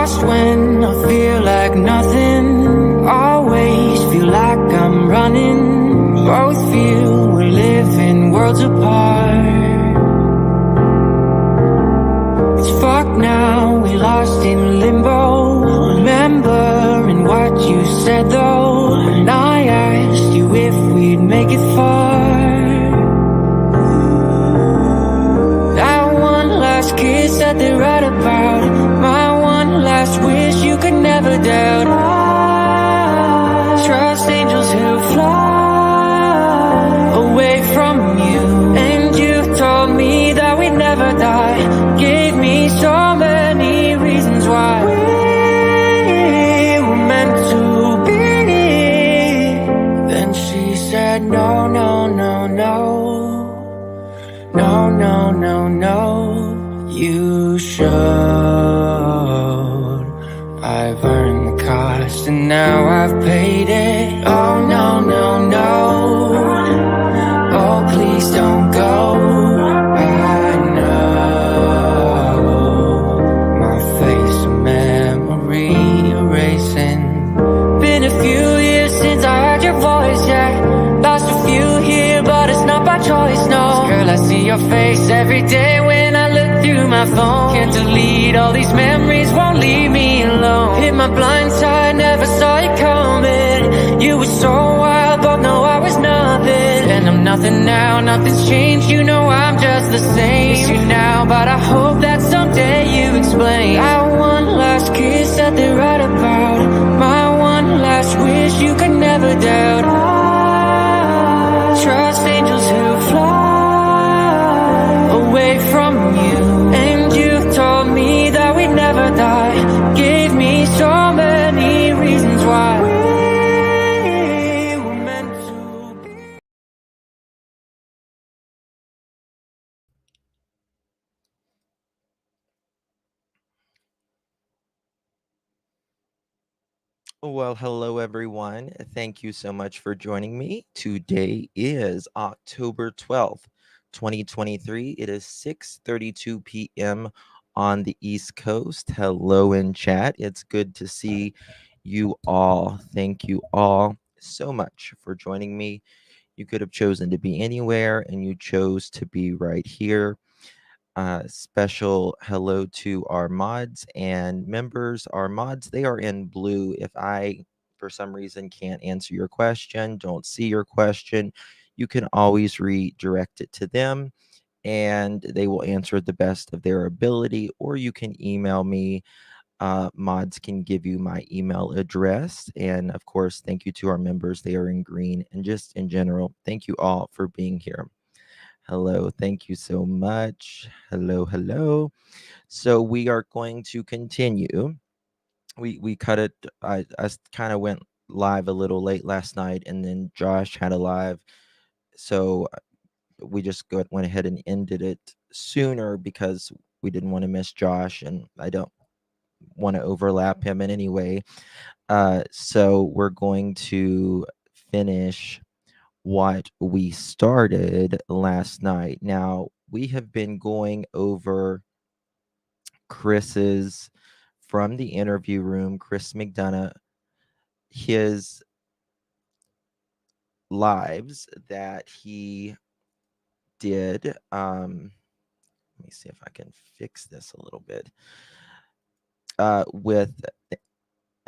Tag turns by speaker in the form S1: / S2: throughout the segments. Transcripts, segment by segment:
S1: lost when I feel like nothing. Always feel like I'm running. Both feel we're living worlds apart. It's fucked now, we lost in limbo. Remembering what you said though, and I asked you if we'd make it far. That one last kiss that they write about, my one last wish you could never doubt. I trust angels who fly away from you, and you told me that we'd never die. Gave me so many reasons why we were meant to be. Then she said no, no, no, no. No, no, no, no, you should. I've earned the cost and now I've paid it. Oh, no, no, no. Oh, please don't go. I know my face, a memory erasing. Been a few years since I heard your voice, yeah. Lost a few here, but it's not by choice, no. Girl, I see your face every day when I look through my phone. Can't delete all these memories, won't leave me alone. Hit my blind side, never saw you coming. You were so wild, both know I was nothing. And I'm nothing now, nothing's changed, you know I'm just the same. Miss you now, but I hope that someday you explain. That one last kiss that they write about, my one last wish you could never doubt. Trust angels who fly away from you, and you told me that we'd never die. Gave me so many reasons why we were meant to be.
S2: Well, hello everyone. Thank you so much for joining me. Today is October 12th, 2023. It is 6:32 p.m. on the East Coast. Hello in chat. It's good to see you all. Thank you all so much for joining me. You could have chosen to be anywhere and you chose to be right here. Special hello to our mods and members. Our mods, they are in blue. If I, for some reason, can't answer your question, don't see your question, you can always redirect it to them and they will answer it the best of their ability, or you can email me. Mods can give you my email address. And of course, thank you to our members. They are in green. And just in general, thank you all for being here. Hello, thank you so much. Hello, hello. So we are going to continue. We cut it. I kind of went live a little late last night, and then Josh had a live, so we just went ahead and ended it sooner because we didn't want to miss Josh, and I don't want to overlap him in any way. So we're going to finish what we started last night. Now, we have been going over Chris's from the interview room, Chris McDonough, his lives that he did. Let me see if I can fix this a little bit. With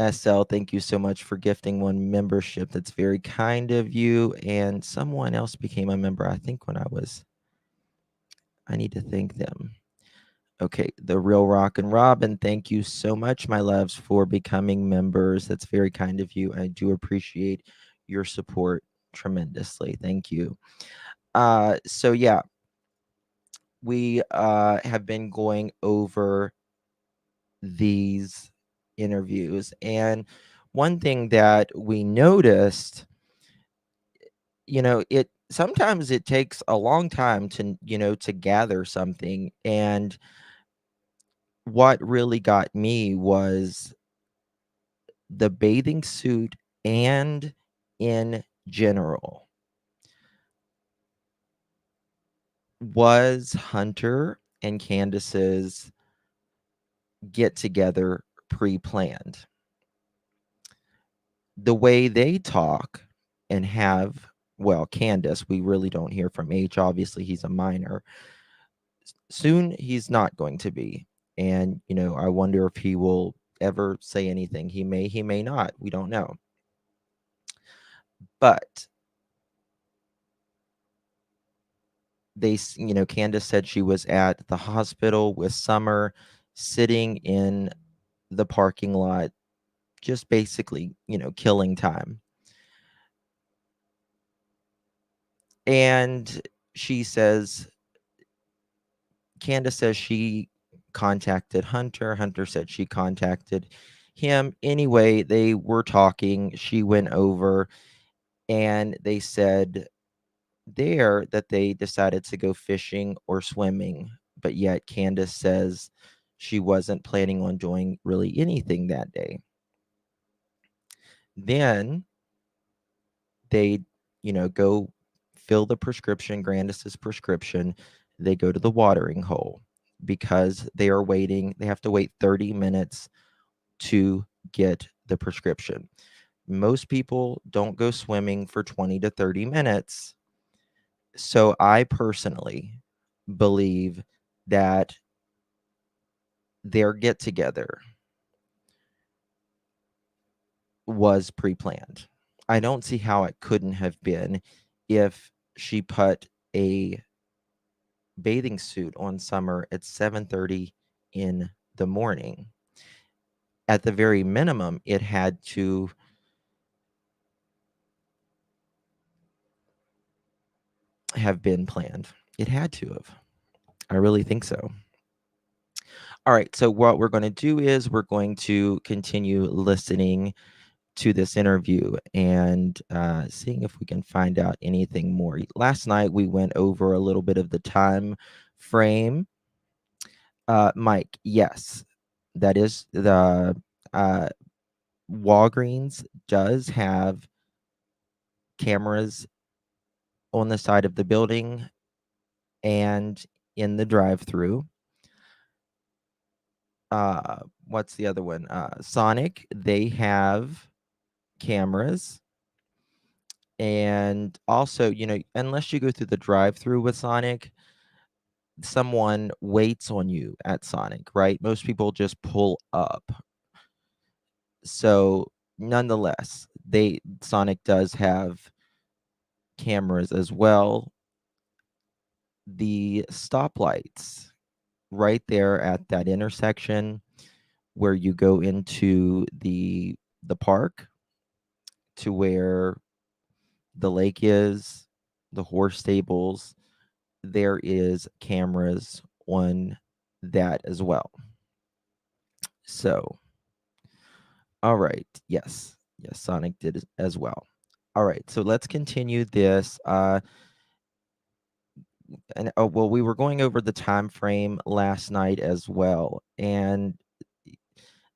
S2: SL, thank you so much for gifting one membership. That's very kind of you. And someone else became a member, I think, when I need to thank them. Okay, the Real Rock and Robin, thank you so much, my loves, for becoming members. That's very kind of you. I do appreciate your support tremendously. Thank you. So yeah, we have been going over these interviews, and one thing that we noticed, it sometimes it takes a long time to gather something. And what really got me was the bathing suit, and in general, was Hunter and Candus's get together pre-planned. The way they talk and have, well, Candus, we really don't hear from H. Obviously, he's a minor. Soon he's not going to be. And, I wonder if he will ever say anything. He may not. We don't know. But Candus said she was at the hospital with Summer, sitting in the parking lot, just basically, killing time. And Candus says she contacted Hunter. Hunter said she contacted him. Anyway, they were talking. She went over and they said there that they decided to go fishing or swimming, but yet Candus says she wasn't planning on doing really anything that day. Then they, go fill the prescription, Grandis's prescription. They go to the watering hole because they are waiting. They have to wait 30 minutes to get the prescription. Most people don't go swimming for 20 to 30 minutes. So I personally believe that their get together was pre-planned. I don't see how it couldn't have been if she put a bathing suit on Summer at 7:30 in the morning. At the very minimum, it had to have been planned. It had to have. I really think so. All right, so what we're going to do is we're going to continue listening to this interview and seeing if we can find out anything more. Last night we went over a little bit of the time frame. Mike, yes, that is the Walgreens does have cameras on the side of the building and in the drive-through. What's the other one? Sonic, they have cameras. And also, unless you go through the drive-through with Sonic, someone waits on you at Sonic, right? Most people just pull up. So, nonetheless, Sonic does have cameras as well. The stoplights right there at that intersection where you go into the park to where the lake is, the horse stables, there is cameras on that as well. So, all right. Yes, Sonic did as well. All right, so let's continue this. Well, we were going over the time frame last night as well, and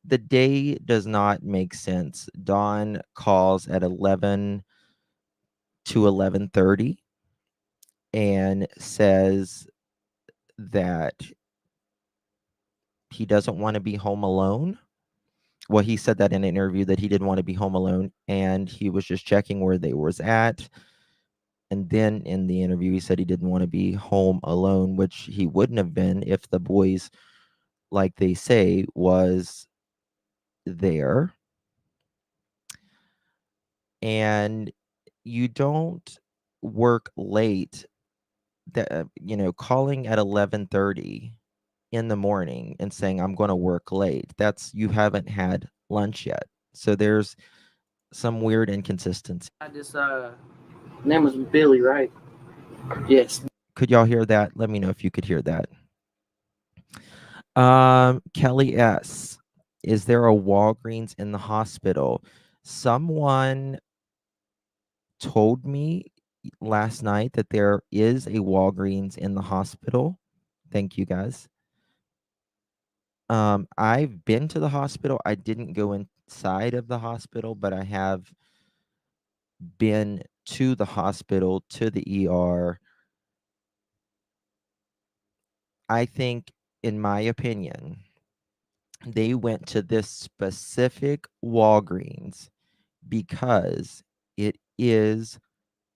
S2: the day does not make sense. Dawn calls at 11 to 11:30 and says that he doesn't want to be home alone. Well, he said that in an interview that he didn't want to be home alone, and he was just checking where they was at. And then in the interview, he said he didn't want to be home alone, which he wouldn't have been if the boys, like they say, was there. And you don't work late. That calling at 11:30 in the morning and saying I'm going to work late. That's you haven't had lunch yet. So there's some weird inconsistency.
S3: This name was Billy, right? Yes.
S2: Could y'all hear that? Let me know if you could hear that. Kelly S. Is there a Walgreens in the hospital? Someone told me last night that there is a Walgreens in the hospital. Thank you guys. I've been to the hospital. I didn't go inside of the hospital, but I have been to the hospital, to the ER. I think, in my opinion, they went to this specific Walgreens because it is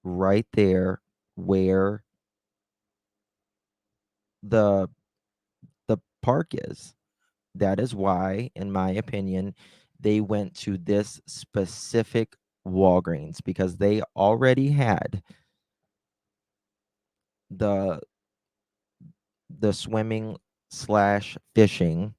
S2: right there where the park is. That is why, in my opinion, they went to this specific Walgreens, because they already had the swimming slash fishing.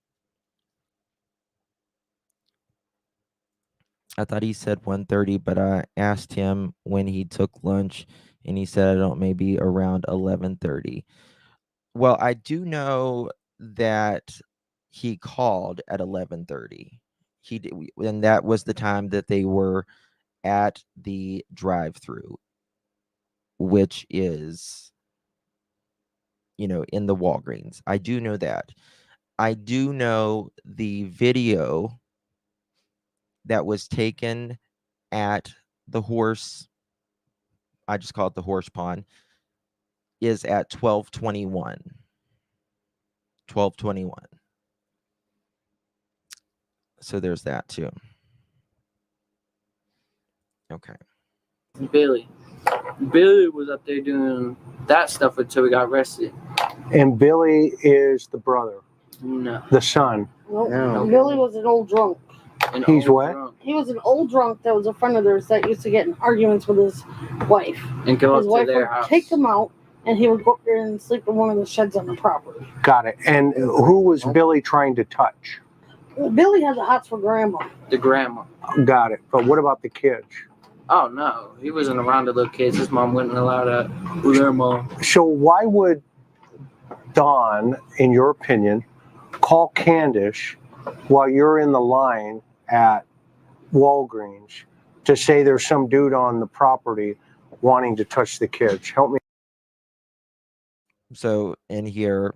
S2: I thought he said 1:30, but I asked him when he took lunch, and he said, I don't, maybe around 11:30. Well, I do know that he called at 11:30. He did, and that was the time that they were at the drive-through, which is, in the Walgreens. I do know that. I do know the video that was taken at the horse, I just call it the horse pond, is at 12:21. 12:21. So there's that too. Okay.
S3: Billy was up there doing that stuff until we got arrested.
S4: And Billy is the brother,
S3: No.
S4: the son.
S5: No. Billy was an old drunk.
S4: He's what?
S3: Drunk.
S5: He was an old drunk that was a friend of theirs that used to get in arguments with his wife.
S3: And go
S5: His
S3: up
S5: wife
S3: to their
S5: would
S3: house.
S5: take him out, and he would go up there and sleep in one of the sheds on the property.
S4: Got it. And who was Billy trying to touch?
S5: Billy had the hots for grandma.
S3: The grandma.
S4: Got it. But what about the kids?
S3: Oh no, he wasn't around the little kids. His mom wouldn't allow that with their mom.
S4: So why would Don, in your opinion, call Candus while you're in the line at Walgreens to say there's some dude on the property wanting to touch the kids? Help me.
S2: So in here,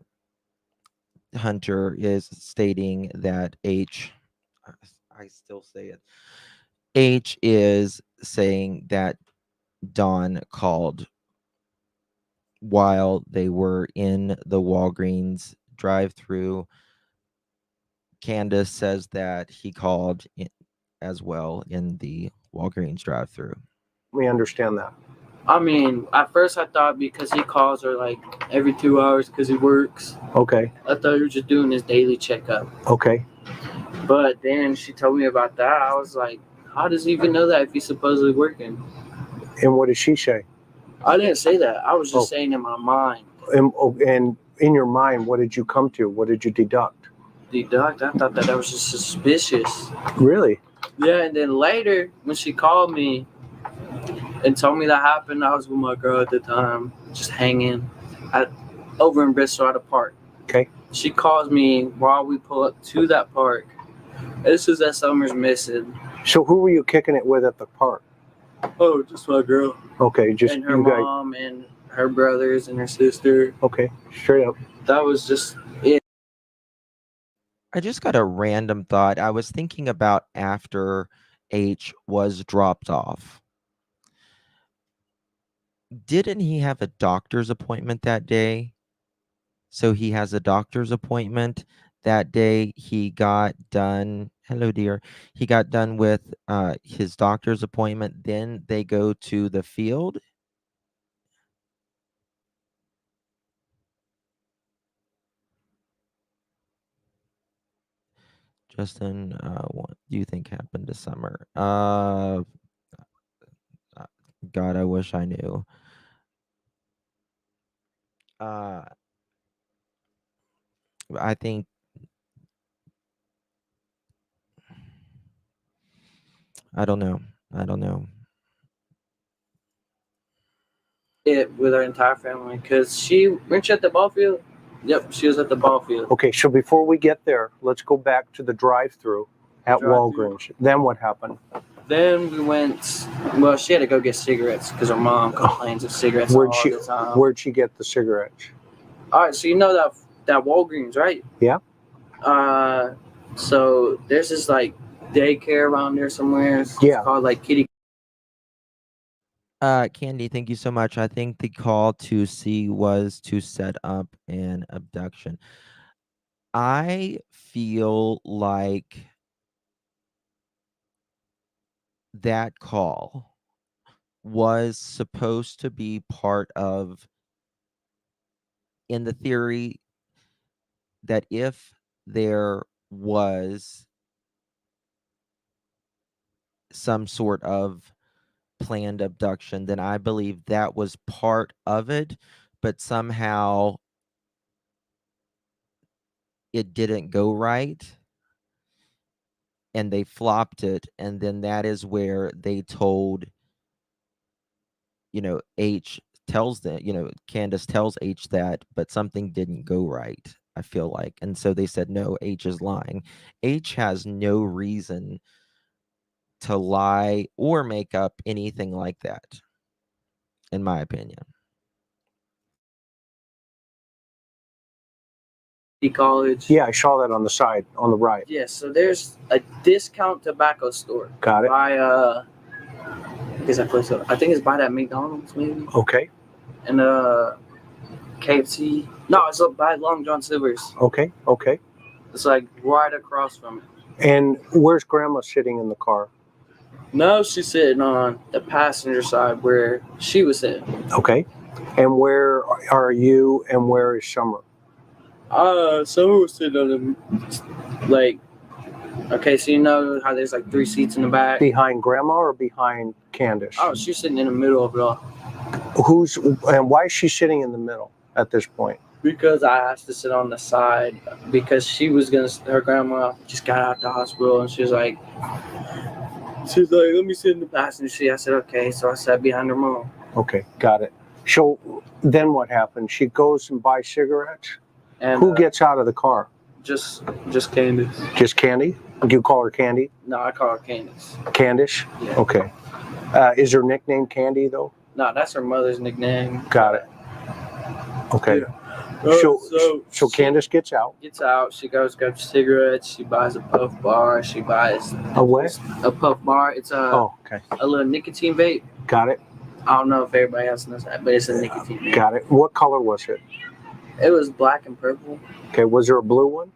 S2: Hunter is stating that I still say it. H is saying that Dawn called while they were in the Walgreens drive-through. Candus says that he called as well in the Walgreens drive-through.
S4: Let me understand that.
S3: I mean, at first I thought because he calls her like every 2 hours because he works.
S4: Okay.
S3: I thought he was just doing his daily checkup.
S4: Okay.
S3: But then she told me about that. I was like, how does he even know that if he's supposedly working?
S4: And what did she say?
S3: I didn't say that. I was just saying in my mind.
S4: And in your mind, what did you come to? What did you deduct?
S3: Deduct? I thought that was just suspicious.
S4: Really?
S3: Yeah, and then later when she called me and told me that happened, I was with my girl at the time, just hanging over in Bristol at a park.
S4: Okay.
S3: She calls me while we pull up to that park. It says that Summer's missing.
S4: So who were you kicking it with at the park?
S3: Oh, just my girl.
S4: Okay, just
S3: and her
S4: you guys.
S3: mom and her brothers and her sister.
S4: Okay, straight up.
S3: That was just it.
S2: I just got a random thought. I was thinking about after H was dropped off. Didn't he have a doctor's appointment that day? So he has a doctor's appointment that day. He got done. Hello, dear. He got done with his doctor's appointment. Then they go to the field. Justin, what do you think happened to Summer? God, I wish I knew. I think I don't know.
S3: It with our entire family because weren't she at the ball field? Yep, she was at the ball field.
S4: Okay, so before we get there, let's go back to the drive-through at Walgreens. Then what happened?
S3: Then we went. Well, she had to go get cigarettes because her mom complains of cigarettes all the time.
S4: Where'd she get the cigarettes?
S3: All right, so you know that Walgreens, right?
S4: Yeah.
S3: So there's this like daycare around there somewhere. It's called like Kitty.
S2: Candy, thank you so much. I think the call to C was to set up an abduction. I feel like that call was supposed to be part of, in the theory, that if there was some sort of planned abduction, then I believe that was part of it, but somehow it didn't go right and they flopped it. And then that is where they told, H tells them, Candus tells H that, but something didn't go right, I feel like. And so they said, no, H is lying. H has no reason to lie or make up anything like that, in my opinion.
S3: College.
S4: Yeah, I saw that on the side, on the right.
S3: Yeah, so there's a discount tobacco store.
S4: Got it.
S3: By is that place? I think it's by that McDonald's maybe.
S4: Okay.
S3: And KFC. No, it's up by Long John Silver's.
S4: Okay. Okay.
S3: It's like right across from it.
S4: And where's Grandma sitting in the car?
S3: No, she's sitting on the passenger side where she was sitting.
S4: Okay. And where are you and where is Summer?
S3: Summer was sitting on the, like, okay, so you know how there's like 3 seats in the back?
S4: Behind Grandma or behind Candus?
S3: Oh, she's sitting in the middle of it all.
S4: And why is she sitting in the middle at this point?
S3: Because I asked to sit on the side because she was her grandma just got out the hospital and she was like, let me sit in the passenger seat. I said, okay. So I sat behind her mom.
S4: Okay, got it. So then what happened? She goes and buys cigarettes?
S3: And
S4: who gets out of the car?
S3: Just Candus.
S4: Just Candy? You call her Candy?
S3: No, I call her Candus.
S4: Candish?
S3: Yeah.
S4: Okay. Is her nickname Candy though?
S3: No, that's her mother's nickname.
S4: Got it. Okay.
S3: Yeah.
S4: So Candice gets out.
S3: Gets out. She goes grabs cigarettes. She buys a puff bar. She buys
S4: a what?
S3: A puff bar. It's a little nicotine vape.
S4: Got it.
S3: I don't know if everybody else knows that, but it's a nicotine vape.
S4: Got it. What color was it?
S3: It was black and purple.
S4: Okay. Was there a blue one?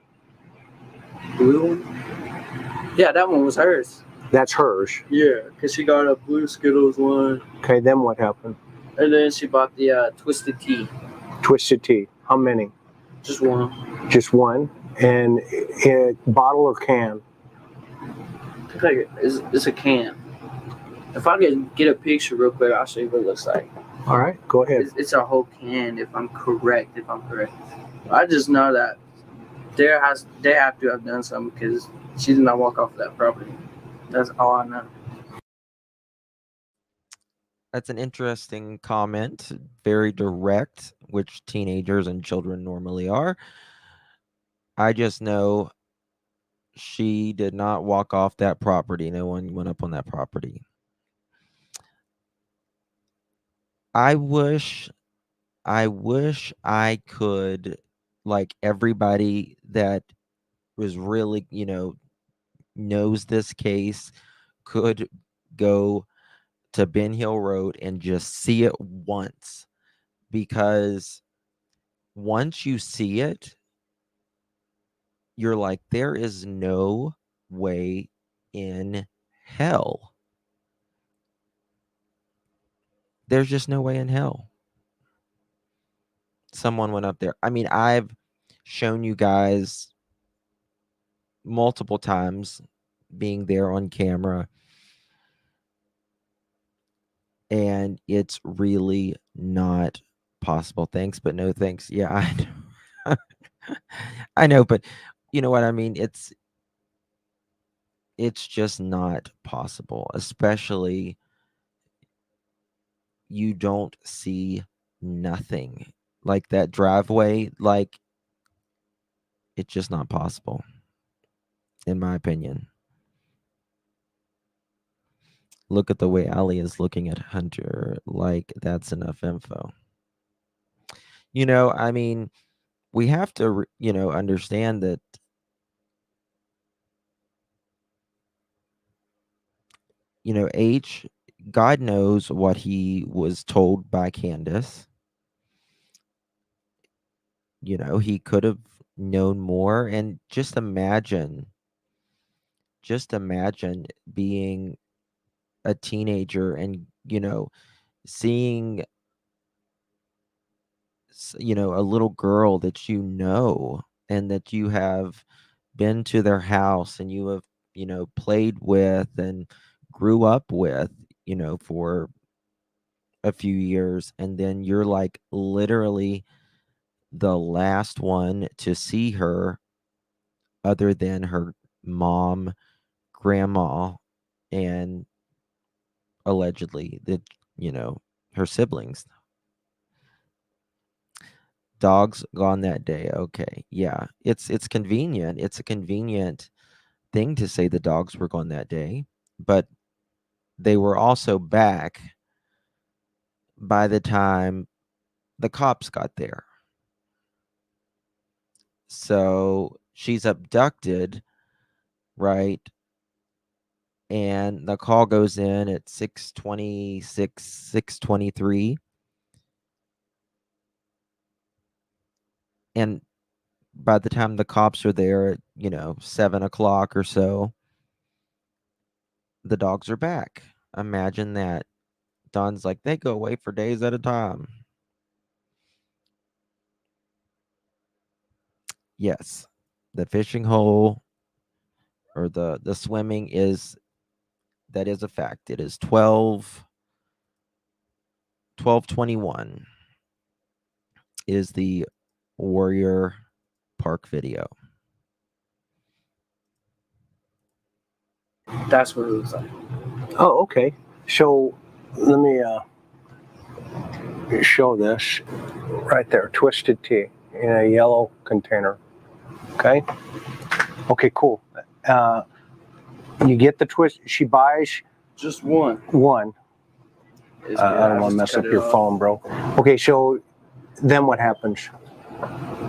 S3: Blue one? Yeah, that one was hers.
S4: That's hers.
S3: Yeah, because she got a blue Skittles one.
S4: Okay. Then what happened?
S3: And then she bought the Twisted Tea.
S4: Twisted Tea. How many?
S3: Just one.
S4: Just one. And bottle or can?
S3: It's a can. If I can get a picture real quick, I'll show you what it looks like.
S4: All right, go ahead.
S3: It's a whole can. If I'm correct. I just know that they have to have done something because she did not walk off of that property. That's all I know.
S2: That's an interesting comment. Very direct, which teenagers and children normally are. I just know she did not walk off that property. No one went up on that property. I wish I could, like everybody that was really, knows this case, could go to Ben Hill Road and just see it once, because once you see it, you're like, there is no way in hell. There's just no way in hell someone went up there. I mean, I've shown you guys multiple times being there on camera, and it's really not possible. Thanks, but no thanks. Yeah, I know. I know, but you know what I mean? It's just not possible, especially you don't see nothing. Like that driveway, like it's just not possible, in my opinion. Look at the way Ali is looking at Hunter, like that's enough info. I mean, we have to, understand that, H, God knows what he was told by Candus. He could have known more. And just imagine being a teenager and, seeing, a little girl that and that you have been to their house and you have, played with and grew up with, for a few years. And then you're like literally the last one to see her other than her mom, grandma, and allegedly her siblings. Dogs gone that day. Okay. Yeah. It's convenient. It's a convenient thing to say the dogs were gone that day, but they were also back by the time the cops got there. So she's abducted, right? And the call goes in at 6:26, 6:23. And by the time the cops are there at, 7 o'clock or so, the dogs are back. Imagine that. Don's like, they go away for days at a time. Yes, the fishing hole or the swimming is a fact. It is 12:21 is the Warrior Park video.
S3: That's what it looks like.
S4: Oh, okay. So let me show this right there, Twisted Tea in a yellow container. Okay. Okay, cool. You get the twist. She buys
S3: Just one.
S4: one.
S3: Is
S4: I don't want to mess up your phone, bro. Okay, so then what happens?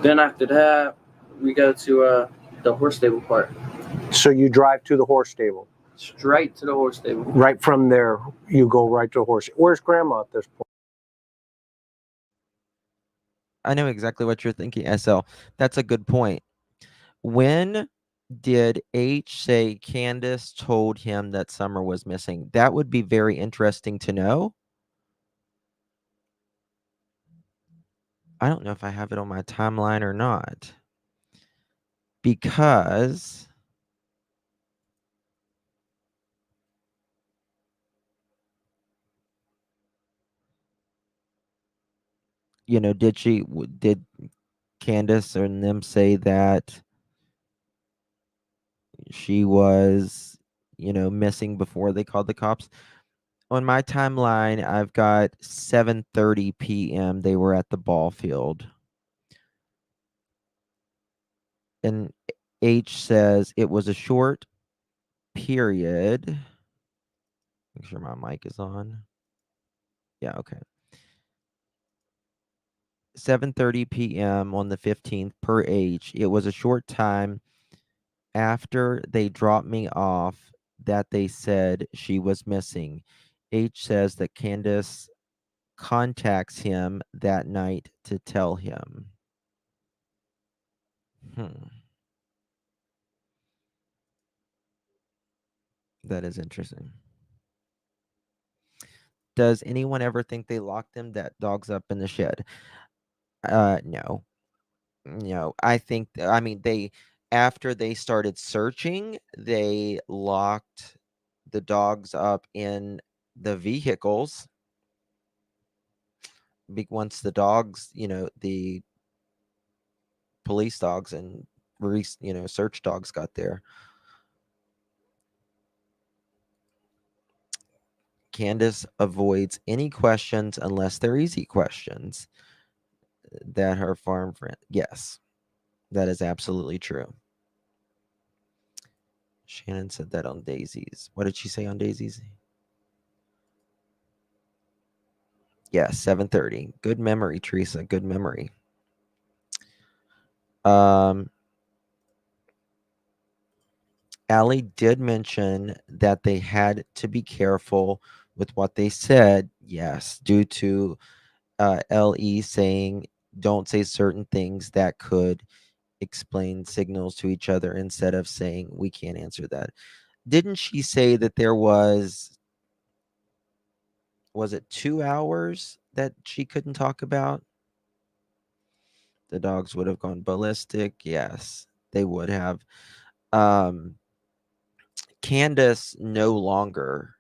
S3: Then after that, we go to the horse stable part.
S4: So you drive to the horse stable.
S3: Straight to the horse stable.
S4: Right from there, you go right to the horse. Where's Grandma at this point?
S2: I know exactly what you're thinking, SL. That's a good point. When did H say Candus told him that Summer was missing? That would be very interesting to know. I don't know if I have it on my timeline or not. Because did Candus and them say that she was, missing before they called the cops? On my timeline, I've got 7:30 p.m. They were at the ball field. And H says it was a short period. Make sure my mic is on. Yeah, okay. 7:30 p.m. on the 15th per H. It was a short time after they dropped me off that they said she was missing. H says that Candus contacts him that night to tell him. That is interesting. Does anyone ever think they locked them that dogs up in the shed? No. I think, after they started searching, they locked the dogs up in the vehicles. Once the dogs, the police dogs and search dogs got there. Candus avoids any questions unless they're easy questions. That her farm friend. Yes, that is absolutely true. Shannon said that on Daisies. What did she say on Daisies? Yeah, 7:30. Good memory, Teresa. Good memory. Allie did mention that they had to be careful with what they said. Yes, due to LE saying don't say certain things that could explain signals to each other instead of saying, we can't answer that. Didn't she say that there was it 2 hours that she couldn't talk about? The dogs would have gone ballistic. Yes, they would have. Candus no longer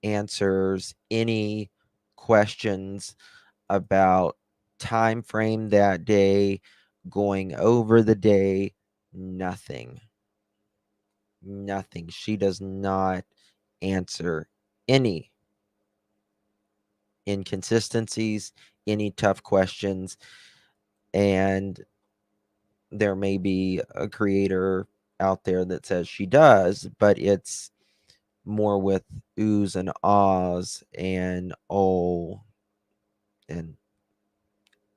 S2: answers any questions about time frame that day, going over the day, nothing. She does not answer any inconsistencies, any tough questions. And there may be a creator out there that says she does, but it's more with oohs and ahs and oh and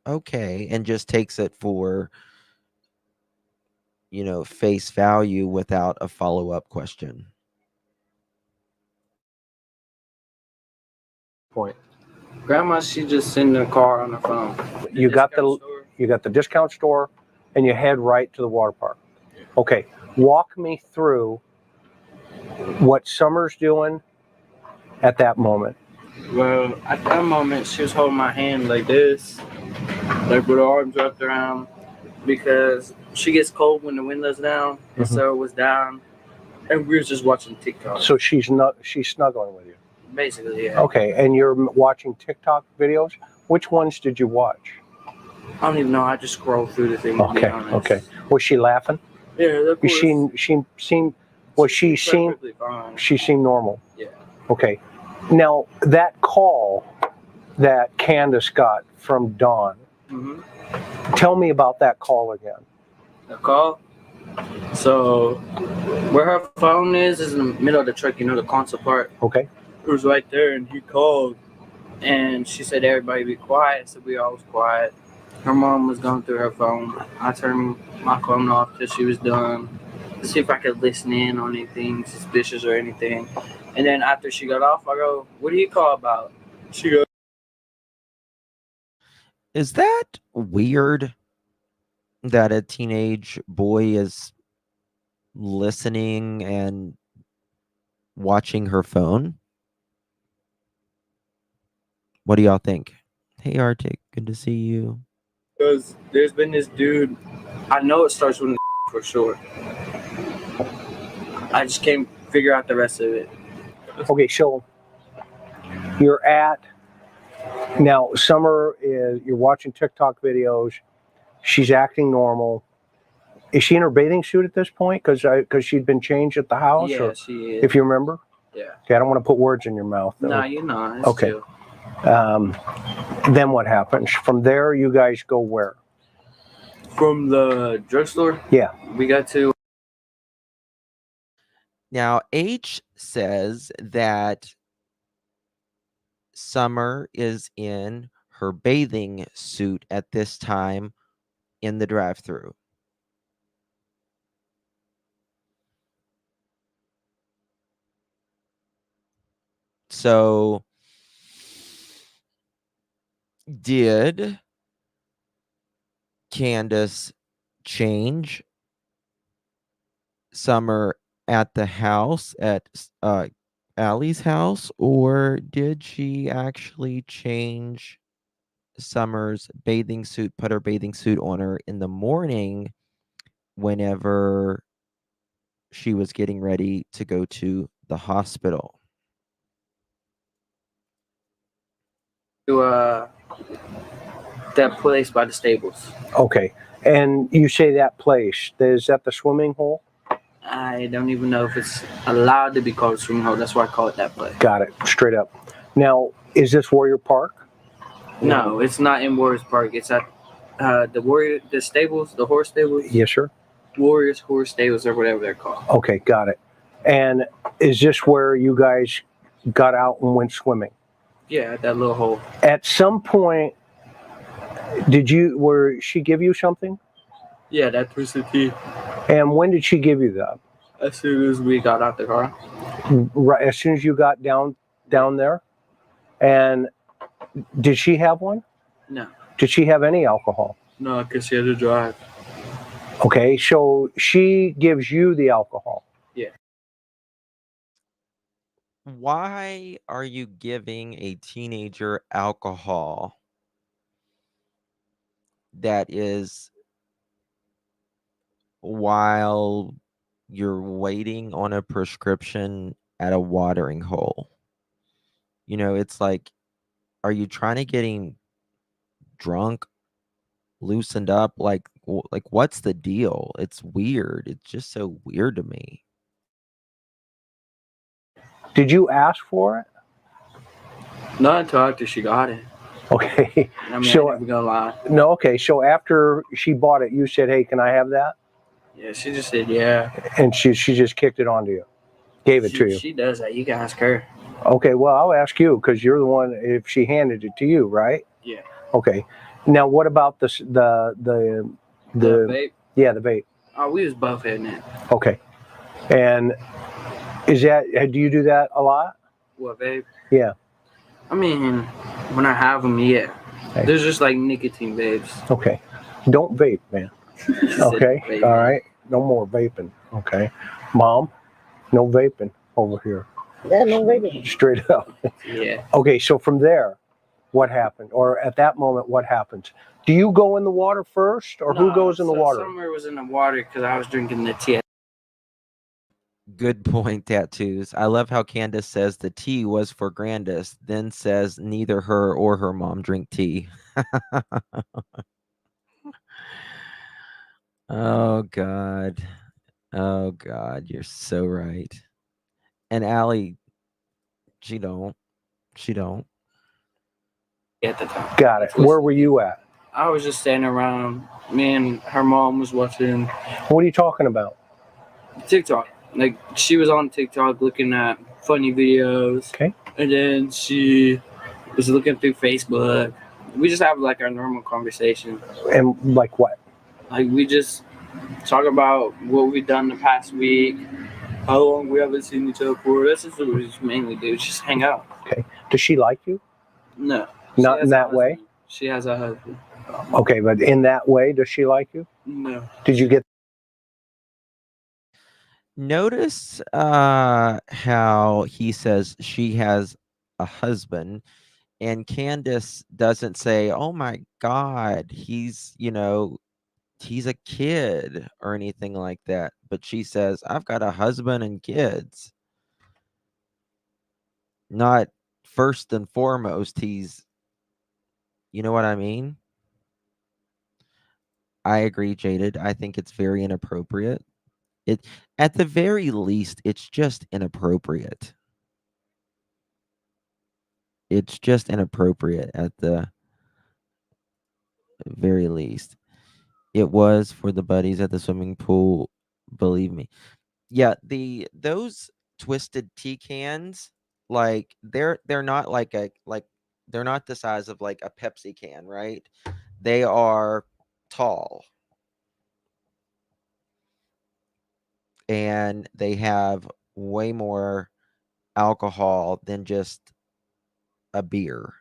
S2: okay, and just takes it for, face value without a follow-up question.
S4: Point.
S3: Grandma, she just sitting in the car on the phone.
S4: You got the discount store, and you head right to the water park. Okay, walk me through what Summer's doing at that moment.
S3: Well, at that moment, she was holding my hand like this, like with her arms wrapped around, because she gets cold when the window's down, and so it was down, and we were just watching TikTok.
S4: So she's snuggling with you.
S3: Basically, yeah.
S4: Okay, and you're watching TikTok videos. Which ones did you watch?
S3: I don't even know. I just scrolled through the thing. To be honest.
S4: Okay. Was she laughing?
S3: Yeah, of course.
S4: She seemed. Was she seemed?
S3: Fine.
S4: She seemed normal.
S3: Yeah.
S4: Okay. Now that call that Candus got from Dawn. Tell me about that call again.
S3: The call. So where her phone is in the middle of the truck. You know, the console part.
S4: Okay.
S3: It was right there, and he called, and she said everybody be quiet. So we all was quiet. Her mom was going through her phone. I turned my phone off till she was done to see if I could listen in on anything suspicious or anything. And then after she got off, I go, "What do you call about?" She goes,
S2: Is that weird that a teenage boy is listening and watching her phone? What do y'all think? Hey, Arctic, good to see you.
S3: Because there's been this dude, I know it starts with for sure. I just can't figure out the rest of it.
S4: Okay, so you're at now. Summer is you're watching TikTok videos. She's acting normal. Is she in her bathing suit at this point? Because she'd been changed at the house.
S3: Yeah,
S4: or,
S3: she is.
S4: if you remember.
S3: Yeah.
S4: Okay, I don't want to put words in your mouth.
S3: No, you're not. It's
S4: okay.
S3: Chill.
S4: Then what happens? From there, you guys go where?
S3: From the drugstore?
S4: Yeah.
S3: We got to.
S2: Now, H says that Summer is in her bathing suit at this time in the drive-thru. So, did Candus change Summer at the house, at Allie's house, or did she actually change Summer's bathing suit, put her bathing suit on her in the morning whenever she was getting ready to go to the hospital?
S3: To that place by the stables.
S4: Okay. And you say that place, is that the swimming hole?
S3: I don't even know if it's allowed to be called a swimming hole. That's why I call it that place.
S4: Got it. Straight up. Now, is this Warrior Park?
S3: No, it's not in Warriors Park. It's at the stables, the horse stables.
S4: Yes, sir.
S3: Warriors Horse Stables or whatever they're called.
S4: Okay, got it. And is this where you guys got out and went swimming?
S3: Yeah, that little hole.
S4: At some point, where she give you something?
S3: Yeah, that Twisted Tea.
S4: And when did she give you that?
S3: As soon as we got out the car.
S4: Right, as soon as you got down there? And did she have one?
S3: No.
S4: Did she have any alcohol?
S3: No, because she had to drive.
S4: Okay, so she gives you the alcohol.
S2: Why are you giving a teenager alcohol that is while you're waiting on a prescription at a watering hole? You know, it's like, are you trying to get him drunk, loosened up? Like what's the deal? It's weird. It's just so weird to me.
S4: Did you ask for it?
S3: Not until after she got it.
S4: Okay.
S3: I mean,
S4: So-
S3: I ain't gonna lie.
S4: No, okay. So after she bought it, you said, "Hey, can I have that?"
S3: Yeah, she just said yeah.
S4: And she just kicked it onto you, gave it to you.
S3: She does that. You can ask her.
S4: Okay, well, I'll ask you because you're the one. If she handed it to you, right?
S3: Yeah.
S4: Okay. Now, what about the
S3: vape.
S4: Yeah, the vape.
S3: Oh, we was both hitting it.
S4: Okay. And is that? Do you do that a lot?
S3: What vape?
S4: Yeah.
S3: I mean, when I have them, yeah.
S4: Hey.
S3: There's just like nicotine vapes.
S4: Okay. Don't vape, man.
S3: She said
S4: Okay.
S3: vape.
S4: All right. No more vaping. Okay. Mom, no vaping over here.
S5: Yeah, no vaping.
S4: Straight up.
S3: Yeah.
S4: Okay. So from there, what happened? Or at that moment, what happens? Do you go in the water first, or who goes in the water?
S3: Somewhere was in the water because I was drinking the tea.
S2: Good point, Tattoos. I love how Candus says the tea was for Grandis, then says neither her or her mom drink tea. Oh, God. Oh, God. You're so right. And Allie, she don't.
S3: At the time.
S4: Got it. Where were you at?
S3: I was just standing around. Me and her mom was watching
S4: What are you talking about?
S3: TikTok. Like, she was on TikTok looking at funny videos.
S4: Okay.
S3: And then she was looking through Facebook. We just have like our normal conversation.
S4: And like what?
S3: Like, we just talk about what we've done the past week, how long we haven't seen each other for. That's just what we just mainly do. Just hang out.
S4: Okay. Does she like you?
S3: No.
S4: Not
S3: She has
S4: in
S3: a
S4: that way?
S3: husband. She has a husband.
S4: Okay, but in that way, does she like you?
S3: No.
S4: Did you get
S2: Notice how he says she has a husband, and Candus doesn't say, oh my God, he's a kid or anything like that. But she says, I've got a husband and kids. Not first and foremost, he's, you know what I mean? I agree, Jaded. I think it's very inappropriate. It, at the very least, it's just inappropriate. It's just inappropriate at the very least. It was for the buddies at the swimming pool, believe me. Yeah, those twisted tea cans, like they're not like they're not the size of like a Pepsi can, right? They are tall. And they have way more alcohol than just a beer.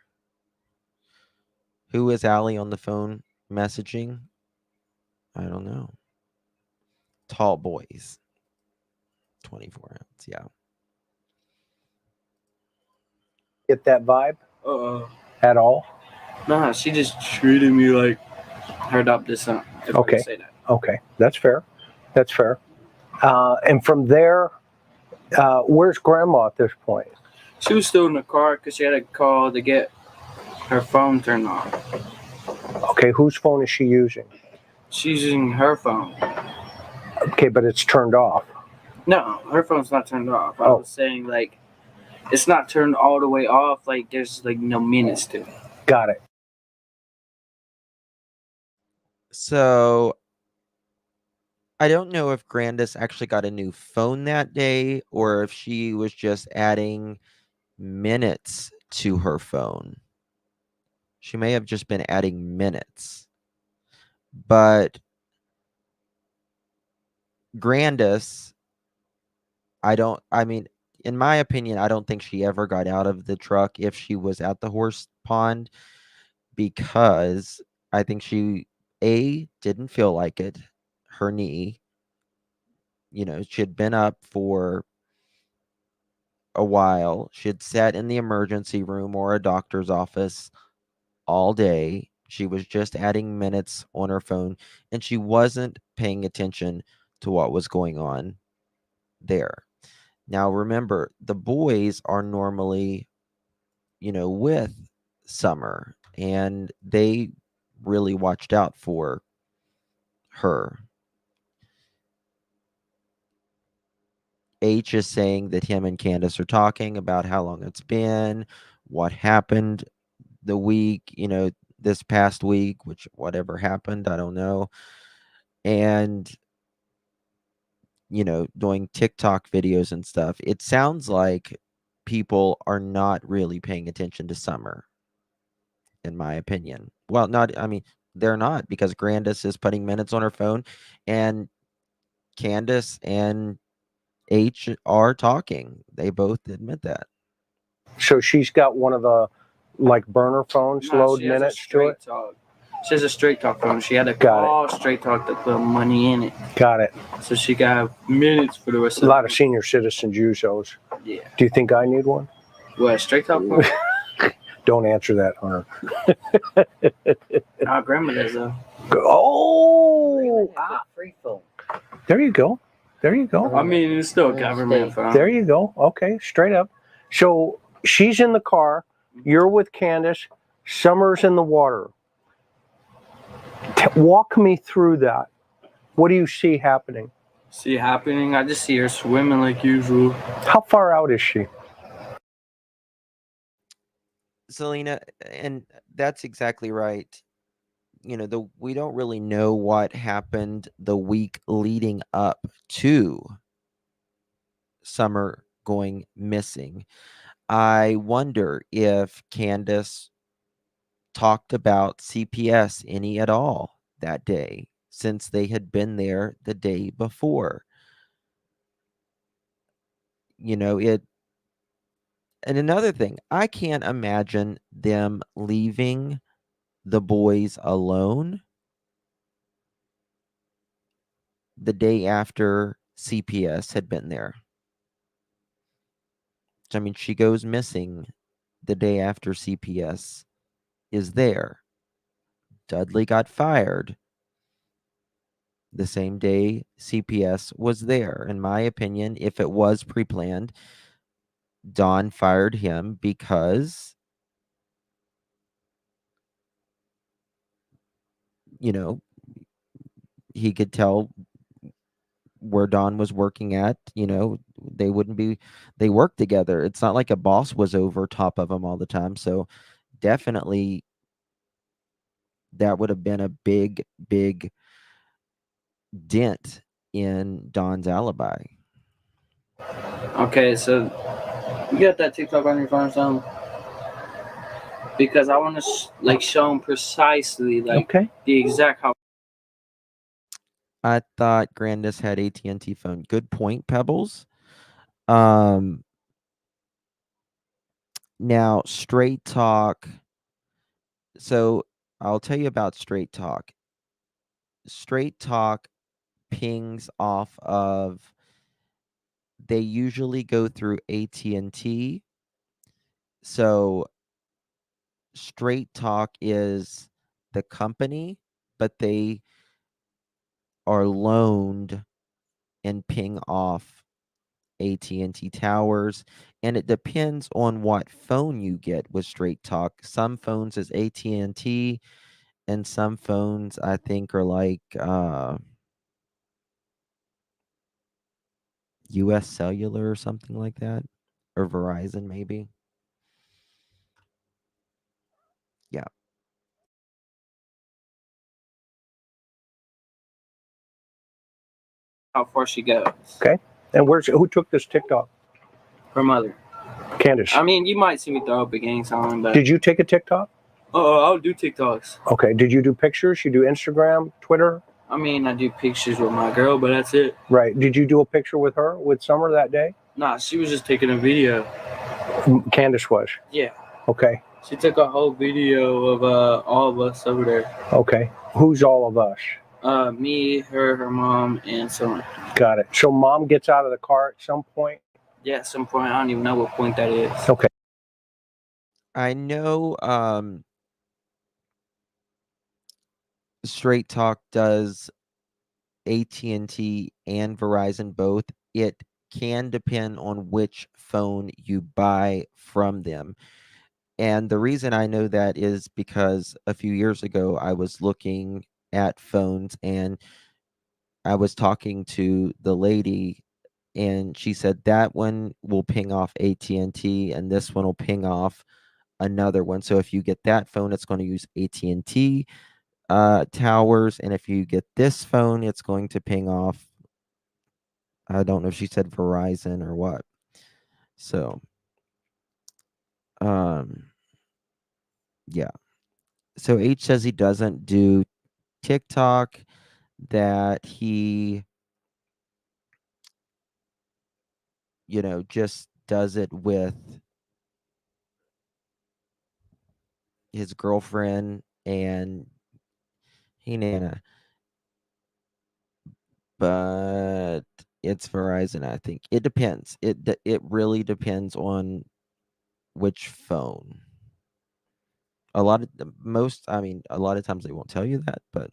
S2: Who is Allie on the phone messaging? I don't know. Tall boys. 24 ounce, yeah.
S4: that vibe
S3: Uh-uh.
S4: at all?
S3: Nah, she just treated me like her adopted son. If I
S4: Okay.
S3: can say that.
S4: Okay, that's fair. That's fair. And from there, where's Grandma at this point?
S3: She was still in the car because she had a call to get her phone turned on.
S4: Okay, whose phone is she using?
S3: She's using her phone.
S4: Okay, but it's turned off.
S3: No, her phone's not turned off. I
S4: Oh.
S3: was saying, like, it's not turned all the way off. Like, there's, like, no minutes to it.
S4: Got it.
S2: So I don't know if Grandis actually got a new phone that day or if she was just adding minutes to her phone. She may have just been adding minutes. But Grandis, in my opinion, I don't think she ever got out of the truck if she was at the horse pond, because I think she, A, didn't feel like it. her knee. You know, she had been up for a while. She had sat in the emergency room or a doctor's office all day. She was just adding minutes on her phone, and she wasn't paying attention to what was going on there. Now, remember, the boys are normally, you know, with Summer, and they really watched out for her. H is saying that him and Candus are talking about how long it's been, what happened the week, you know, this past week, which whatever happened, I don't know. And, you know, doing TikTok videos and stuff. It sounds like people are not really paying attention to Summer, in my opinion. Well, I mean, they're not, because Grandis is putting minutes on her phone, and Candus and H are talking. They both admit that.
S4: So she's got one of the like burner phones,
S3: No,
S4: load
S3: she has a
S4: minutes to
S3: straight
S4: it.
S3: talk. She has a straight talk phone. She had to
S4: Got it.
S3: call straight talk to put money in it.
S4: Got it.
S3: So she got minutes for the rest
S4: A
S3: of
S4: lot of senior citizens use those.
S3: Yeah.
S4: Do you think I need one?
S3: What, straight talk phone?
S4: Don't answer that, Hunter.
S3: Our grandma does though.
S4: Oh,
S6: Free phone.
S4: there you go. There you go.
S3: I mean, it's still a government phone.
S4: There you go. Okay, straight up. So she's in the car. You're with Candus. Summer's in the water. Walk me through that. What do you see happening?
S3: See happening? I just see her swimming like usual.
S4: How far out is she?
S2: Selena, and that's exactly right. You know, we don't really know what happened the week leading up to Summer going missing. I wonder if Candus talked about CPS any at all that day, since they had been there the day before. You know, and another thing, I can't imagine them leaving the boys alone the day after CPS had been there. I mean, she goes missing the day after CPS is there. Dudley got fired the same day CPS was there. In my opinion, if it was pre-planned, Don fired him because, you know, he could tell where Don was working at. You know, they work together. It's not like a boss was over top of him all the time. So definitely that would have been a big dent in Don's alibi.
S3: Okay, so you got that TikTok on your phone or something? Because I want to show them precisely
S4: Okay.
S3: the exact how.
S2: I thought Grandis had AT&T phone. Good point, Pebbles. Now Straight Talk. So I'll tell you about Straight Talk. Straight Talk pings off of, they usually go through AT&T. So Straight Talk is the company, but they are loaned and ping off AT&T towers, and it depends on what phone you get with Straight Talk. Some phones is AT&T, and some phones I think are like US Cellular or something like that, or Verizon maybe. Yeah.
S3: How far she goes.
S4: Okay. And who took this TikTok?
S3: Her mother.
S4: Candus.
S3: I mean, you might see me throw up a gang sign, but.
S4: Did you take a TikTok?
S3: Oh, I'll do TikToks.
S4: Okay. Did you do pictures? You do Instagram, Twitter?
S3: I mean, I do pictures with my girl, but that's it.
S4: Right. Did you do a picture with her, with Summer that day?
S3: Nah, she was just taking a video.
S4: Candus was.
S3: Yeah.
S4: Okay.
S3: She took a whole video of all of us over there.
S4: Okay. Who's all of us?
S3: Me, her mom, and someone.
S4: Got it. So mom gets out of the car at some point?
S3: Yeah, at some point. I don't even know what point that is.
S4: Okay.
S2: I know Straight Talk does AT&T and Verizon both. It can depend on which phone you buy from them. And the reason I know that is because a few years ago I was looking at phones and I was talking to the lady and she said that one will ping off AT&T and this one will ping off another one. So if you get that phone, it's going to use AT&T towers, and if you get this phone, it's going to ping off. I don't know if she said Verizon or what. So, yeah. So H says he doesn't do TikTok, that he, just does it with his girlfriend and Nana. But it's Verizon, I think. It depends. It really depends on which phone. A lot of a lot of times they won't tell you that, but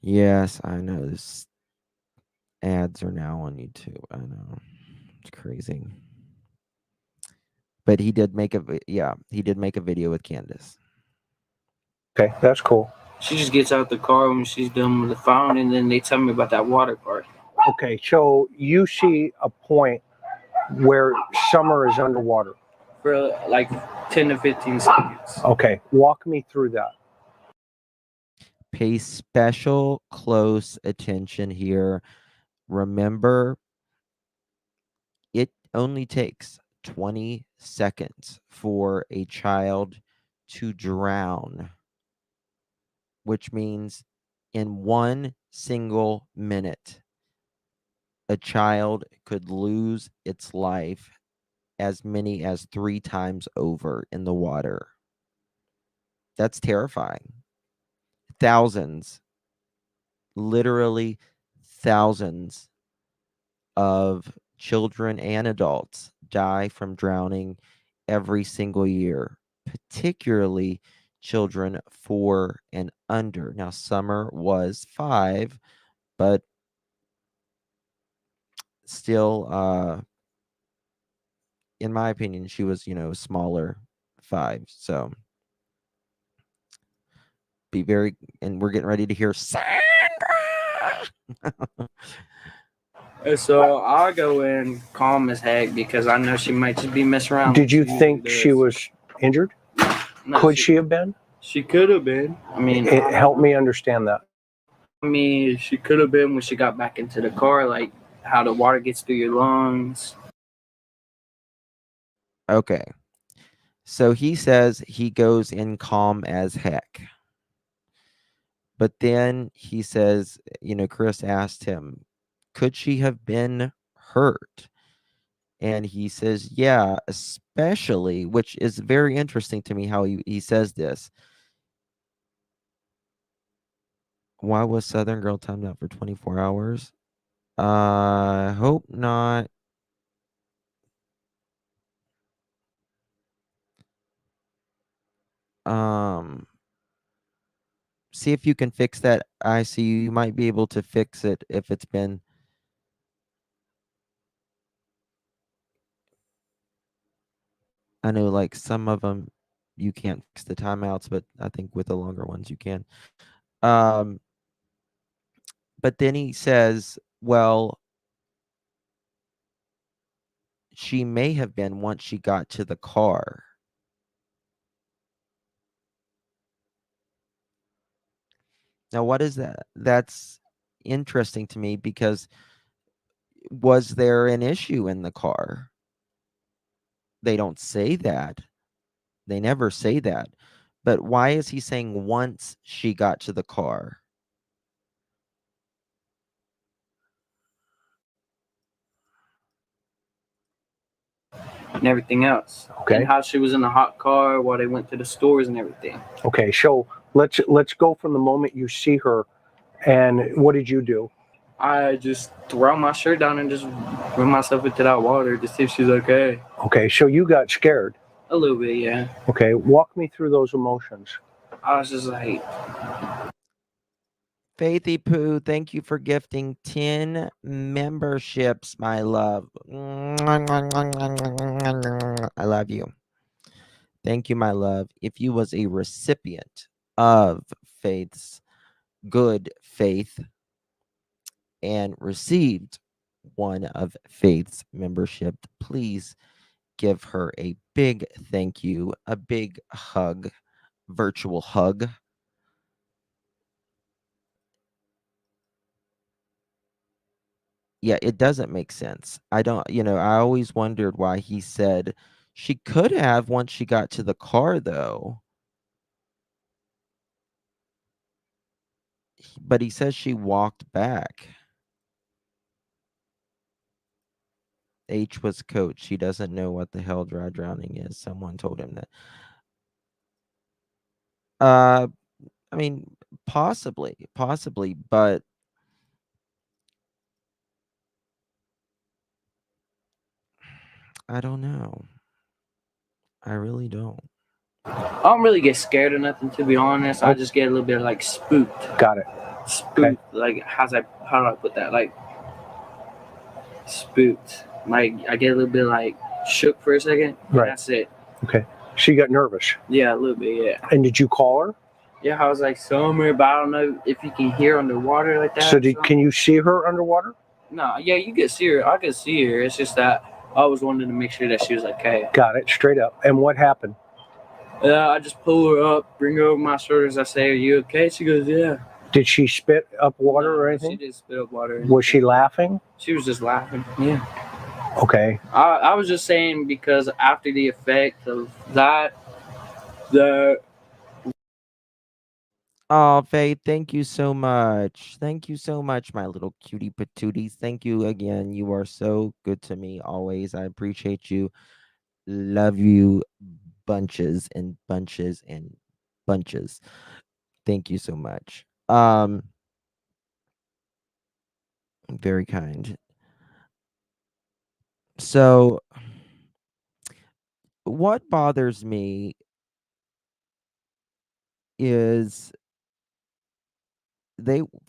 S2: yes, I know this ads are now on YouTube. I know. It's crazy. But he did make a video with Candus.
S4: Okay, that's cool.
S3: She just gets out the car when she's done with the phone, and then they tell me about that water part.
S4: Okay, so you see a point where Summer is underwater.
S3: For like 10 to 15 seconds.
S4: Okay, walk me through that.
S2: Pay special close attention here. Remember, it only takes 20 seconds for a child to drown, which means in 1 single minute, a child could lose its life as many as 3 times over in the water. That's terrifying. Thousands, literally thousands of children and adults die from drowning every single year, particularly children 4 and under. Now, Summer was 5, but still, in my opinion, she was, smaller 5. So and we're getting ready to hear Sandra.
S3: So I'll go in calm as heck because I know she might just be messing around.
S4: Did you think she was injured?
S3: No,
S4: Could she have been?
S3: She could have been. I mean,
S4: Help me understand that.
S3: I mean, she could have been when she got back into the car, like how the water gets through your lungs.
S2: Okay. So he says he goes in calm as heck. But then he says, Chris asked him, could she have been hurt? And he says, yeah, especially, which is very interesting to me how he says this. Why was Southern Girl timed out for 24 hours? I hope not. See if you can fix that. I see you might be able to fix it if it's been. I know like some of them you can't fix the timeouts, but I think with the longer ones you can. But then he says, well, she may have been once she got to the car. Now, what is that? That's interesting to me because was there an issue in the car? They don't say that. They never say that. But why is he saying once she got to the car?
S3: And everything else.
S4: Okay.
S3: And how she was in the hot car while they went to the stores and everything.
S4: Okay, so Let's go from the moment you see her, and what did you do?
S3: I just throw my shirt down and just run myself into that water to see if she's okay.
S4: Okay, so you got scared.
S3: A little bit, yeah.
S4: Okay, walk me through those emotions.
S3: I was just like,
S2: Faithy Poo, thank you for gifting 10 memberships, my love. I love you. Thank you, my love. If you was a recipient of Faith's good faith and received one of Faith's membership, please give her a big thank you, a big hug, virtual hug. Yeah, it doesn't make sense. I don't, I always wondered why he said she could have once she got to the car, though. But he says she walked back. H was coach. He doesn't know what the hell dry drowning is. Someone told him that. I mean, possibly, but I don't know. I really don't.
S3: I don't really get scared or nothing, to be honest. I just get a little bit like spooked.
S4: Got it.
S3: Spooked.
S4: Okay.
S3: Like, how do I put that? Like, spooked. Like, I get a little bit like shook for a second.
S4: Right.
S3: That's it.
S4: Okay. She got nervous.
S3: Yeah, a little bit, yeah.
S4: And did you call her?
S3: Yeah, I was like, somewhere, but I don't know if you can hear underwater like that.
S4: So can you see her underwater?
S3: No, yeah, you can see her. I could see her. It's just that I was wanting to make sure that she was okay.
S4: Got it. Straight up. And what happened?
S3: I just pull her up, bring her over my shoulders. I say, "Are you okay?" She goes, "Yeah."
S4: Did she spit up water or anything?
S3: She did spit up water.
S4: Was she laughing?
S3: She was just laughing. Yeah.
S4: Okay.
S3: I was just saying because after the effect of that,
S2: Oh, Faith, thank you so much. Thank you so much, my little cutie patooties. Thank you again. You are so good to me always. I appreciate you. Love you bunches and bunches and bunches. Thank you so much. Very kind. So what bothers me is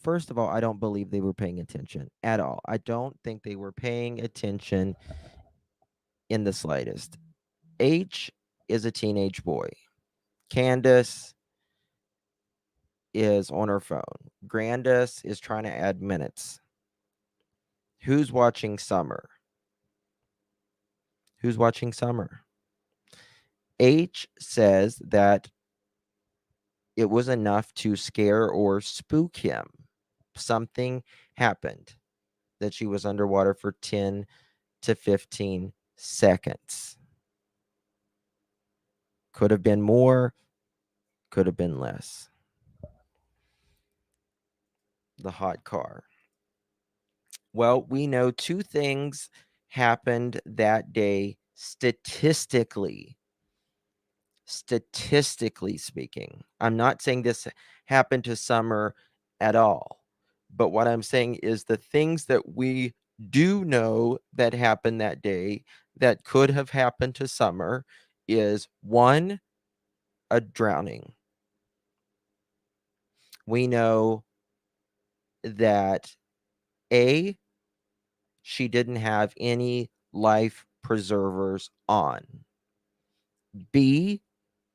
S2: first of all, I don't believe they were paying attention at all. I don't think they were paying attention in the slightest. H is a teenage boy. Candus is on her phone. Grandus is trying to add minutes. Who's watching Summer? Who's watching Summer? H says that it was enough to scare or spook him. Something happened, that she was underwater for 10 to 15 seconds. Could have been more, could have been less. The hot car. Well, we know two things happened that day statistically speaking. I'm not saying this happened to Summer at all, but what I'm saying is the things that we do know that happened that day that could have happened to Summer is one, a drowning. We know that A, she didn't have any life preservers on. B,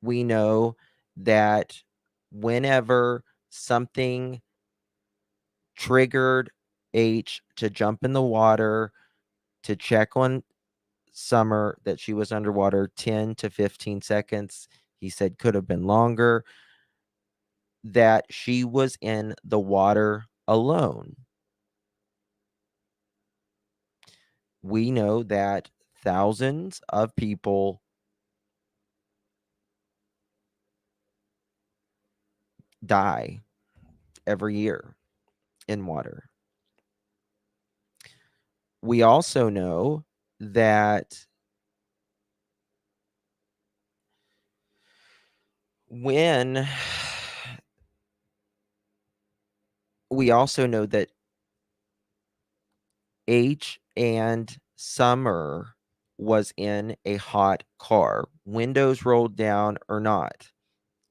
S2: we know that whenever something triggered H to jump in the water to check on Summer, that she was underwater 10 to 15 seconds, he said could have been longer, that she was in the water alone. We know that thousands of people die every year in water. We also know that when we also know that H and Summer was in a hot car, windows rolled down or not.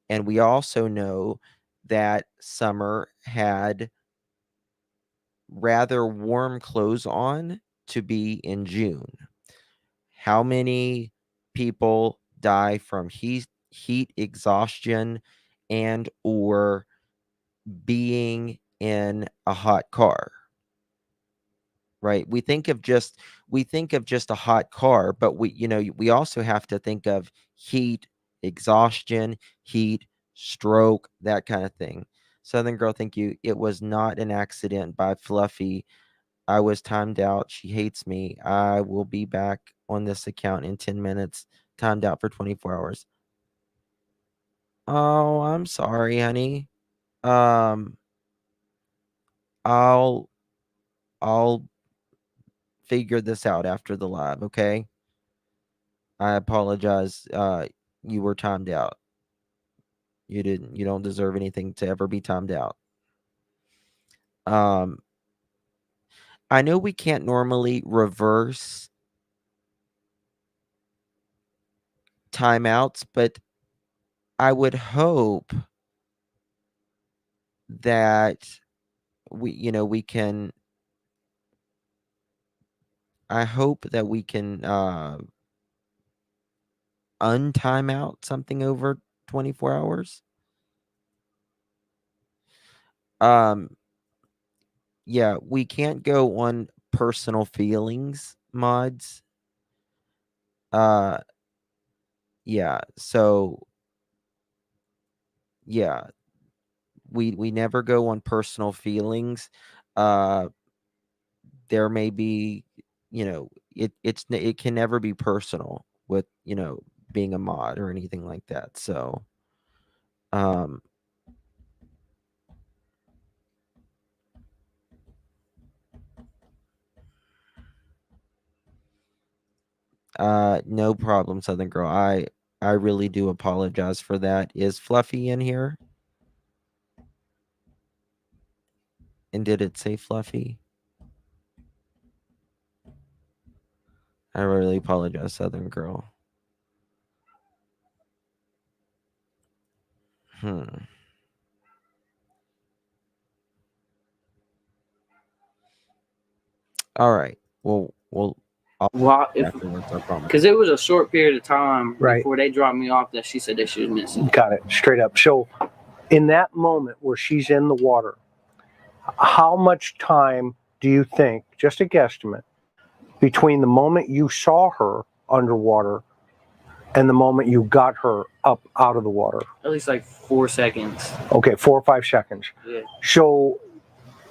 S2: And we also know that Summer had rather warm clothes on to be in June. How many people die from heat exhaustion and or being in a hot car? Right? We think of just a hot car, but we also have to think of heat exhaustion, heat stroke, that kind of thing. Southern Girl, thank you. It was not an accident by Fluffy. I was timed out. She hates me. I will be back on this account in 10 minutes. Timed out for 24 hours. Oh, I'm sorry, honey. I'll figure this out after the live, okay? I apologize. You were timed out. You don't deserve anything to ever be timed out. I know we can't normally reverse timeouts, but I would hope that we can. I hope that we can untime out something over 24 hours. Yeah, we can't go on personal feelings mods. Yeah, so yeah, we never go on personal feelings. There may be, it can never be personal with, being a mod or anything like that. So, no problem, Southern Girl. I really do apologize for that. Is Fluffy in here? And did it say Fluffy? I really apologize, Southern Girl. All right. Well, I'll
S3: Well,
S2: afterwards, I promise.
S3: because it was a short period of time
S4: Right.
S3: before they dropped me off that she said that she was missing.
S4: Got it. Straight up. So, in that moment where she's in the water, how much time do you think, just a guesstimate, between the moment you saw her underwater and the moment you got her up out of the water?
S3: At least like 4 seconds.
S4: Okay, 4 or 5 seconds.
S3: Yeah.
S4: So,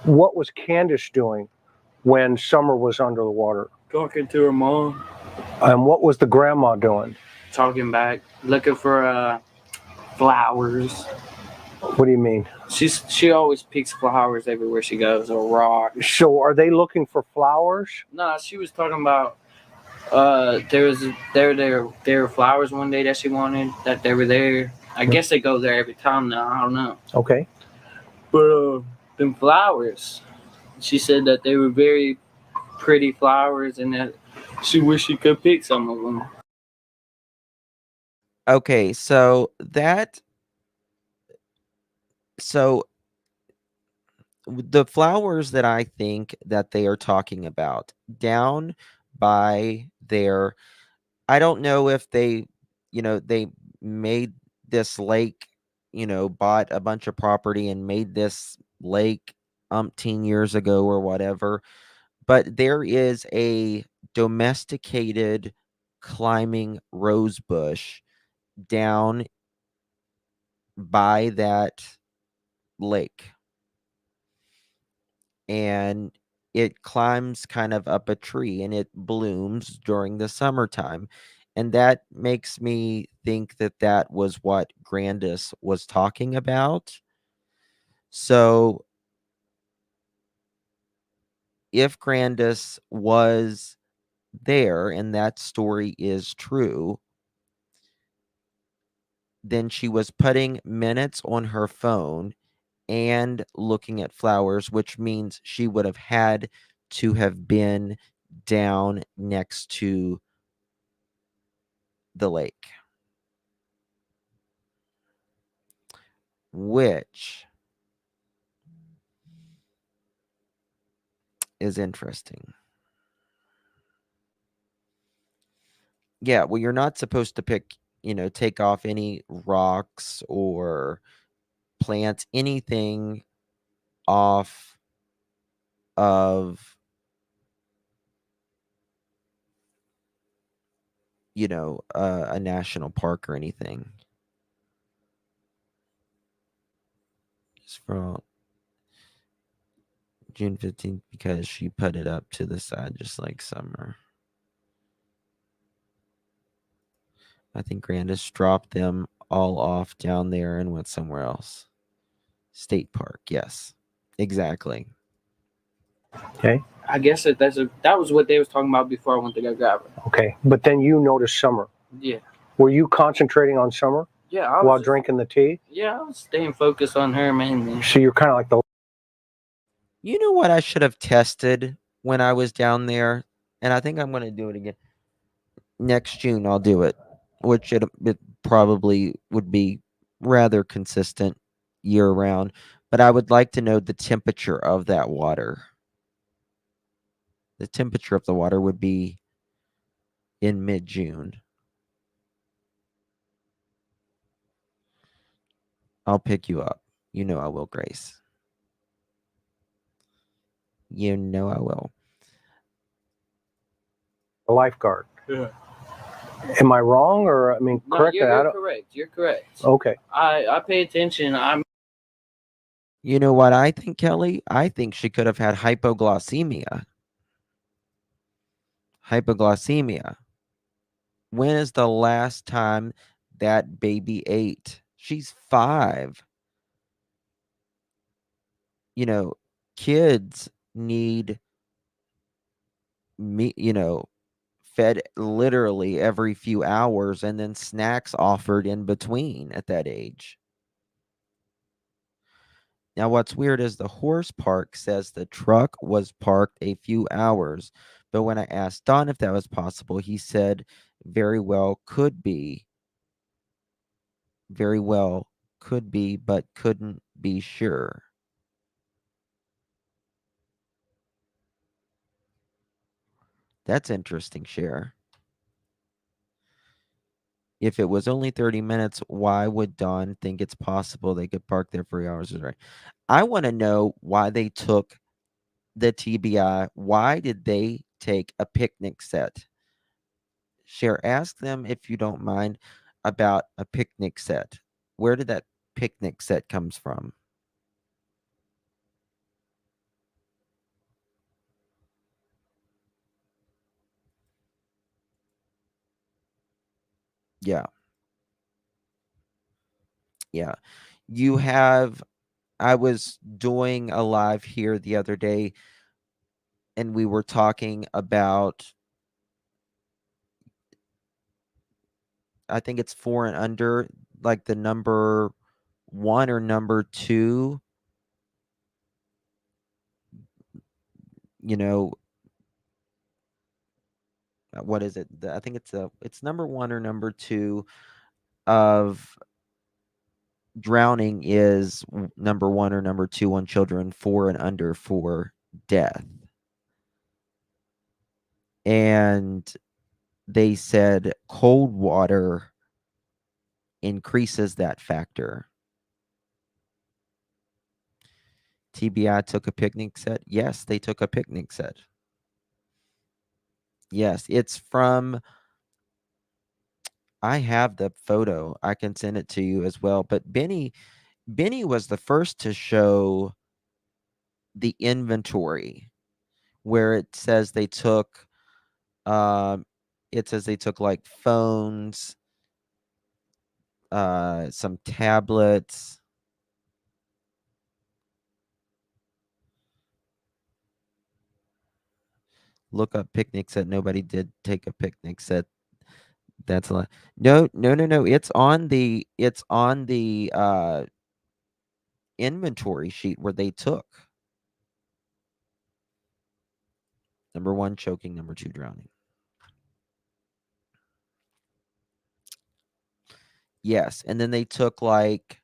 S4: what was Candus doing when Summer was under the water?
S3: Talking to her mom.
S4: And what was the grandma doing?
S3: Talking back, looking for flowers.
S4: What do you mean?
S3: She always picks flowers everywhere she goes, or rocks.
S4: So, are they looking for flowers?
S3: No, she was talking about there were flowers one day that she wanted, that they were there. I guess they go there every time now. I don't know.
S4: Okay.
S3: But them flowers, she said that they were very pretty flowers, and that she wished she could pick some of them.
S2: Okay, so the flowers that I think that they are talking about down by there, I don't know if they made this lake, bought a bunch of property and made this lake umpteen years ago or whatever, but there is a domesticated climbing rose bush down by that lake, and it climbs kind of up a tree and it blooms during the summertime. And that makes me think that that was what Grandis was talking about. So if Grandis was there and that story is true, then she was putting minutes on her phone and looking at flowers, which means she would have had to have been down next to the lake, which is interesting. Yeah, well, you're not supposed to take off any rocks or plants, anything off of, a national park or anything. Just from June 15th, because she put it up to the side just like summer. I think Candus dropped them all off down there and went somewhere else. State park, yes. Exactly.
S4: Okay.
S3: I guess that was what they was talking about before I went to go grab her.
S4: Okay. But then you noticed Summer.
S3: Yeah.
S4: Were you concentrating on Summer
S3: Yeah. I
S4: while
S3: was
S4: drinking the tea?
S3: Yeah, I was staying focused on her mainly.
S4: So you're kind of like the.
S2: You know what I should have tested when I was down there? And I think I'm going to do it again. Next June, I'll do it, which it probably would be rather consistent year round. But I would like to know the temperature of that water. The temperature of the water would be in mid-June. I'll pick you up. You know I will, Grace. You know I will.
S4: Lifeguard.
S3: Yeah.
S4: Am I wrong, or
S3: No,
S4: correct?
S3: you're correct. You're correct.
S4: Okay.
S3: I pay attention.
S2: You know what I think, Kelly? I think she could have had hypoglycemia. Hypoglycemia. When is the last time that baby ate? She's 5. Kids need me, fed literally every few hours and then snacks offered in between at that age. Now, what's weird is the horse park says the truck was parked a few hours, but when I asked Don if that was possible, he said very well could be. Very well could be, but couldn't be sure. That's interesting, Cher. If it was only 30 minutes, why would Don think it's possible they could park there for hours? I want to know why they took the TBI. Why did they take a picnic set? Cher, ask them, if you don't mind, about a picnic set. Where did that picnic set comes from? Yeah. Yeah. I was doing a live here the other day, and we were talking about, I think it's 4 and under, like the number 1 or number 2, what is it? I think it's number 1 or number 2 of drowning is number 1 or number 2 on children, 4 and under for death. And they said cold water increases that factor. TBI took a picnic set. Yes, they took a picnic set. Yes, it's from, I have the photo. I can send it to you as well. But Benny was the first to show the inventory where it says they took like phones, some tablets. Look up picnic set. Nobody did take a picnic set. That's a lot. No. It's on the inventory sheet where they took. Number 1, choking. Number 2, drowning. Yes, and then they took like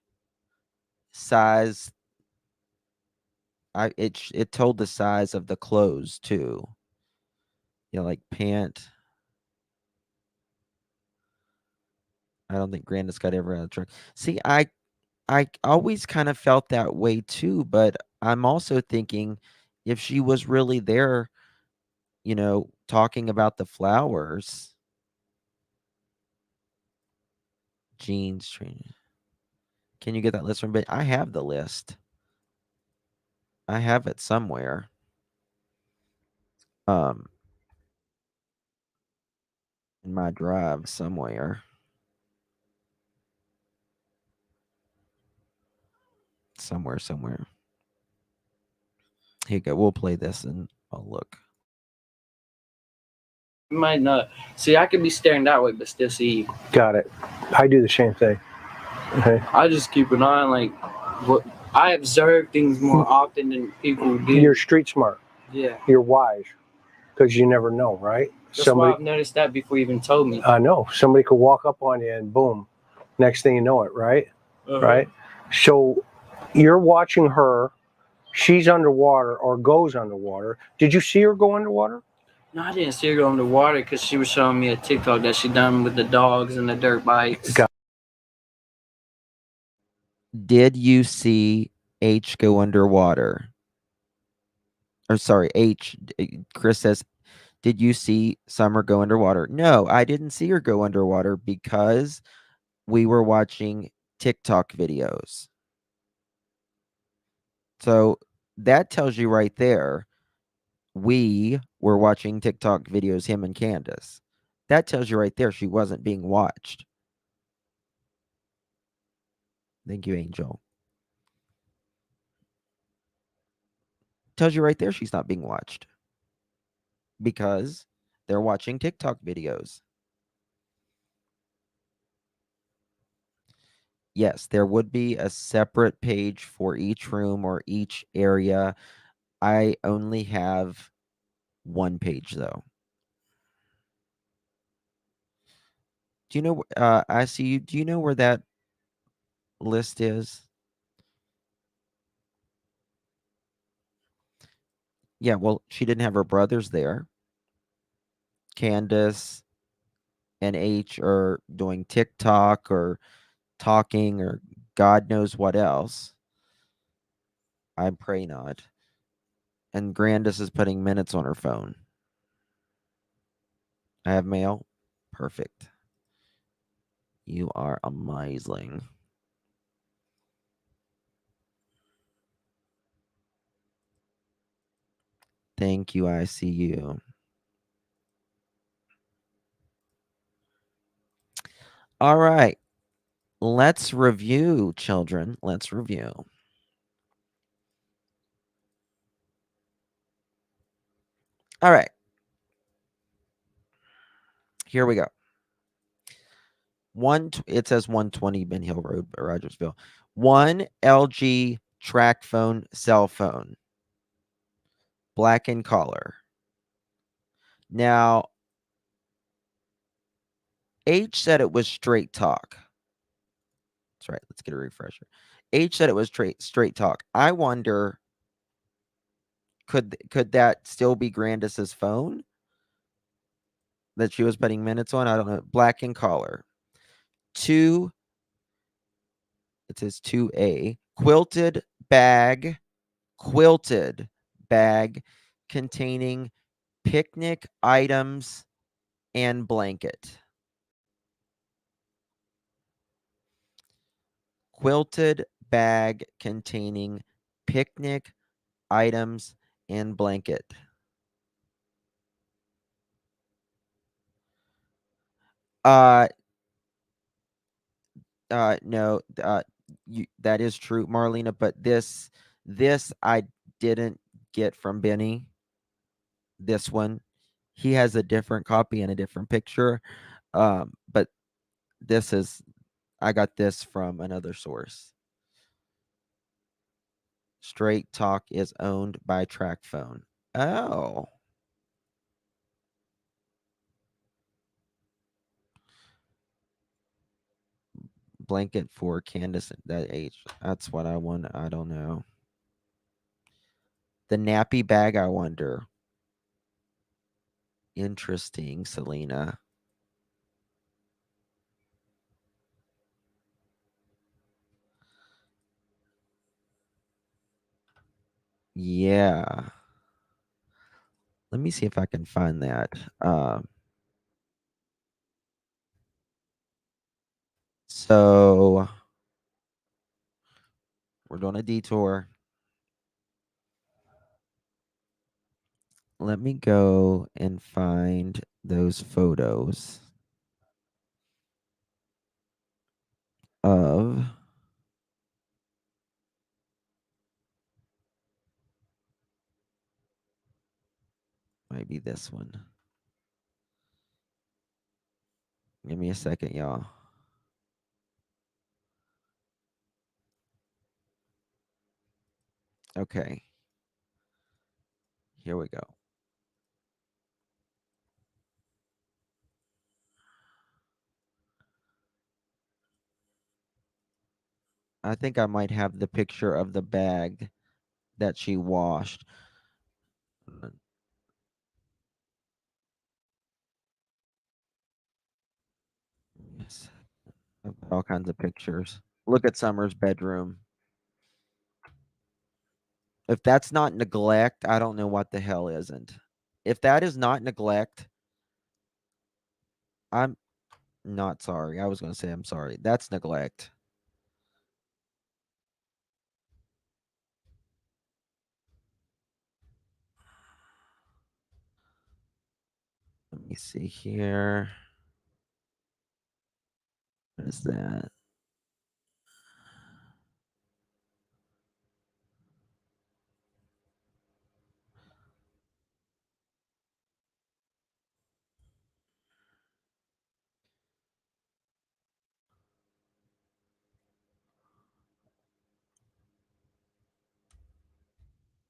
S2: size. It told the size of the clothes too. Like pant. I don't think Grandis got ever out of the truck. See, I always kind of felt that way too, but I'm also thinking if she was really there, talking about the flowers, jeans, training. Can you get that list from Ben? I have the list. I have it somewhere. In my drive somewhere. Somewhere. Here you go. We'll play this and I'll look.
S3: You might not see. I could be staring that way, but still see you.
S4: Got it. I do the same thing. Okay.
S3: I just keep an eye on like what I observe things more often than people do.
S4: You're street smart.
S3: Yeah.
S4: You're wise because you never know, right?
S3: That's why I've noticed that before you even told me.
S4: I know. Somebody could walk up on you and boom, next thing you know it, right? Right? So you're watching her. She's underwater or goes underwater. Did you see her go underwater?
S3: No, I didn't see her go underwater because she was showing me a TikTok that she done with the dogs and the dirt bikes.
S2: Did you see H go underwater? Or sorry, H. Chris says, did you see Summer go underwater? No, I didn't see her go underwater because we were watching TikTok videos. So that tells you right there, we were watching TikTok videos, him and Candus. That tells you right there she wasn't being watched. Thank you, Angel. Tells you right there she's not being watched. Because they're watching TikTok videos. Yes, there would be a separate page for each room or each area. I only have one page though. Do you know, I see you, do you know where that list is? Yeah, well, she didn't have her brothers there. Candus and H are doing TikTok or talking or God knows what else. I pray not. And Grandis is putting minutes on her phone. I have mail. Perfect. You are amazing. Thank you, I see you. All right. Let's review, children. Let's review. All right. Here we go. It says 120 Ben Hill Road, Rogersville. 1 LG track phone, cell phone. Black in color. Now, H said it was straight talk. That's right. Let's get a refresher. H said it was straight talk. I wonder, could that still be Grandis's phone that she was putting minutes on? I don't know. Black in color. 2, it says 2A. Quilted bag containing picnic items and blanket. Quilted bag containing picnic items and blanket. No, that is true, Marlena, but this I didn't get from Benny. This one, he has a different copy and a different picture. But I got this from another source. Straight Talk is owned by TrackPhone. Oh. Blanket for Candus at that age. That's what I want. I don't know. The nappy bag, I wonder. Interesting, Selena. Yeah. Let me see if I can find that. So we're doing a detour. Let me go and find those photos of maybe this one. Give me a second, y'all. Okay. Here we go. I think I might have the picture of the bag that she washed. Yes. I've got all kinds of pictures. Look at Summer's bedroom. If that's not neglect, I don't know what the hell isn't. If that is not neglect, I'm not sorry. I was going to say I'm sorry. That's neglect. Let me see here. What is that?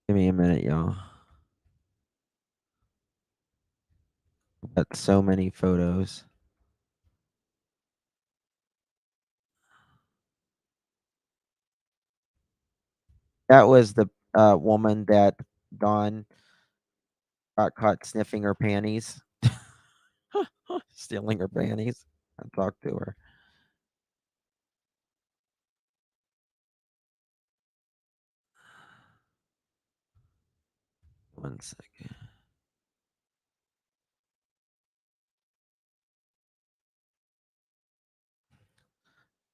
S2: Give me a minute, y'all. Got so many photos. That was the woman that Dawn got caught sniffing her panties, stealing her panties. I talked to her. One second.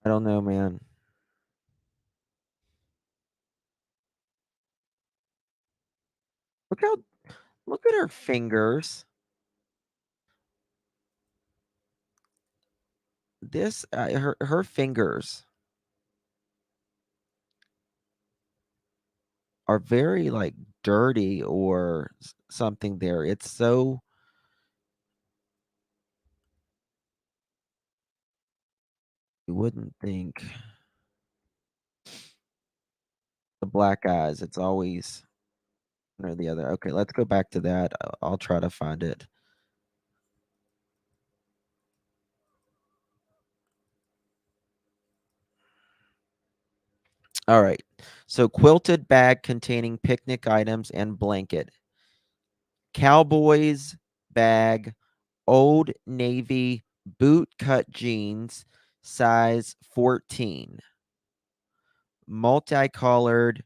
S2: I don't know, man. Look at her fingers. This her fingers are very like dirty or something there. It's so you wouldn't think. The black eyes, it's always one or the other. Okay, let's go back to that. I'll try to find it. All right. So quilted bag containing picnic items and blanket. Cowboys bag, Old Navy boot cut jeans, size 14. Multicolored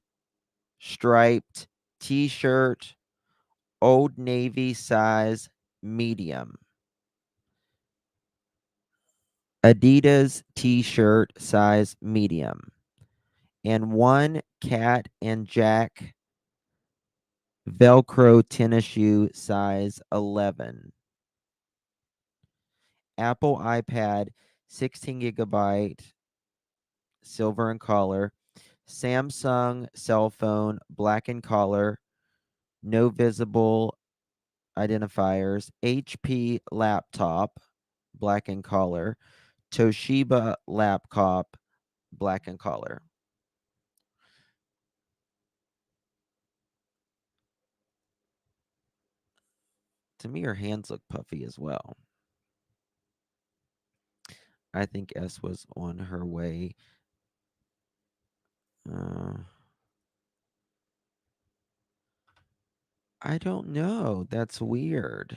S2: striped t-shirt, Old Navy size medium. Adidas t-shirt size medium. And one Cat and Jack Velcro tennis shoe size 11. Apple iPad 16 gigabyte silver and color. Samsung cell phone black and color. No visible identifiers. HP laptop black and color. Toshiba laptop black and color. To me, her hands look puffy as well. I think S was on her way. I don't know. That's weird.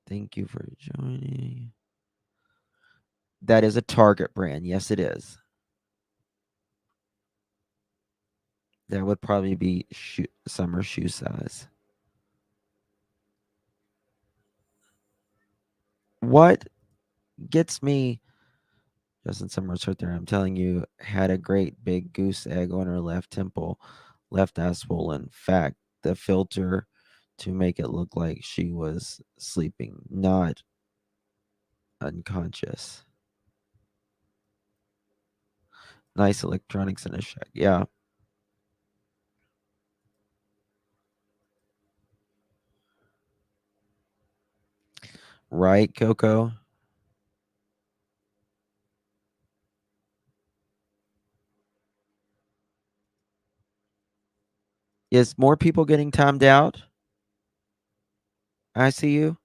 S2: Thank you for joining. That is a Target brand. Yes, it is. That would probably be summer shoe size. What gets me, Justin Summers right there, I'm telling you, had a great big goose egg on her left temple, left eye swollen. In fact, the filter to make it look like she was sleeping, not unconscious. Nice electronics in a shack. Yeah. Right, Coco? Is more people getting timed out? I see you.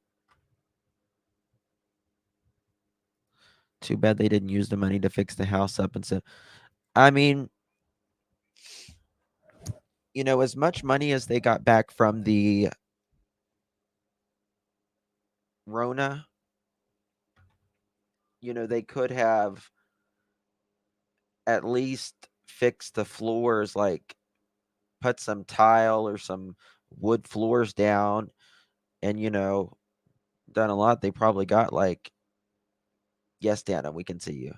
S2: Too bad they didn't use the money to fix the house up and so. I mean, you know, as much money as they got back from the Rona, you know, they could have at least fixed the floors, like put some tile or some wood floors down and, you know, done a lot. They probably got like, yes, Dana, we can see you.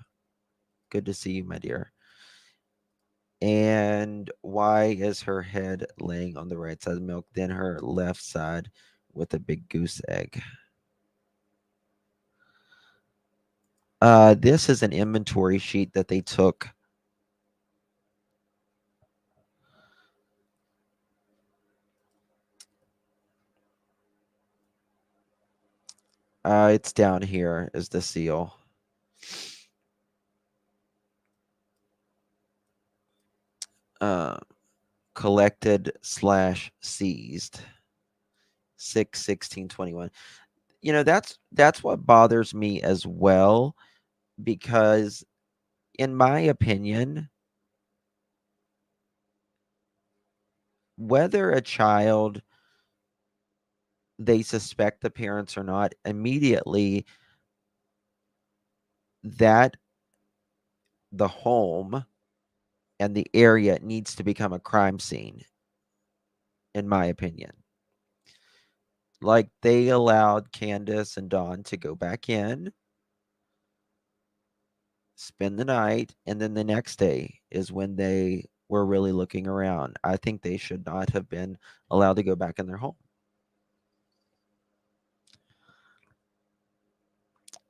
S2: Good to see you, my dear. And why is her head laying on the right side of the milk, then her left side with a big goose egg? This is an inventory sheet that they took. It's down here is the seal. Collected / seized 6/16/21. You know, that's what bothers me as well, because in my opinion, whether a child, they suspect the parents or not, immediately that the home and the area needs to become a crime scene, in my opinion. Like, they allowed Candus and Dawn to go back in, spend the night, and then the next day is when they were really looking around. I think they should not have been allowed to go back in their home.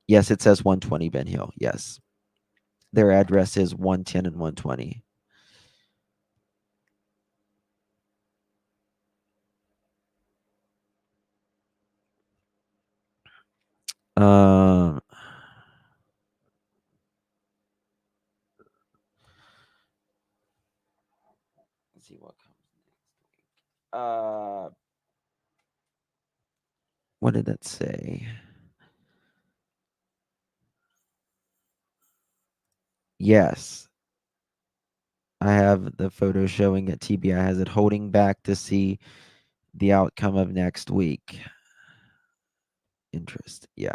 S2: Yes, it says 120 Ben Hill. Yes. Their address is 110 and 120. Let's see what comes next. What did that say? Yes. I have the photo showing it. TBI has it holding back to see the outcome of next week. Interest. Yeah.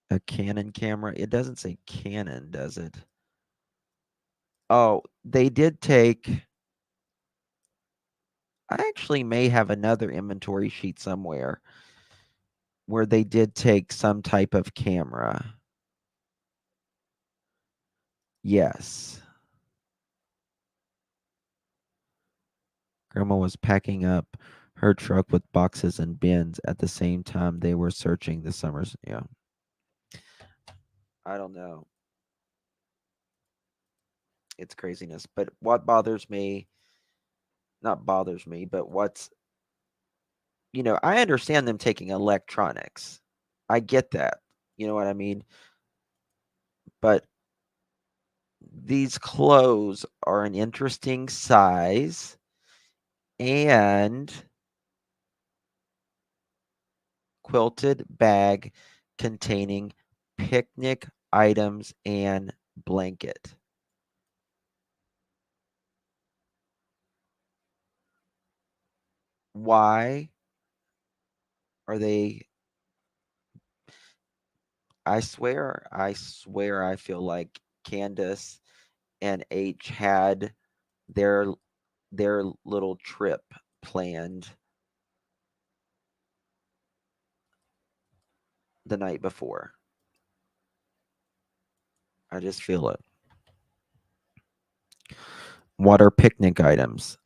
S2: A Canon camera. It doesn't say Canon, does it? Oh, they did take. I actually may have another inventory sheet somewhere where they did take some type of camera. Yes. Grandma was packing up her truck with boxes and bins at the same time they were searching the summers. Yeah. I don't know. It's craziness. But what bothers me, not bothers me, but what's, I understand them taking electronics. I get that. You know what I mean? But these clothes are an interesting size and quilted bag containing picnic items and blanket. Why are they? I swear I feel like Candus and H had their little trip planned the night before. I just feel it. What are picnic items?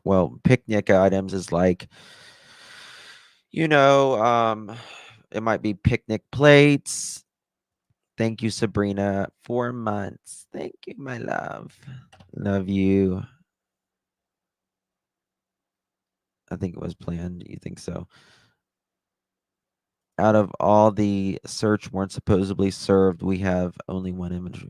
S2: Well, picnic items is like, it might be picnic plates. Thank you, Sabrina. 4 months. Thank you, my love. Love you. I think it was planned. You think so? Out of all the search warrants supposedly served, we have only one image.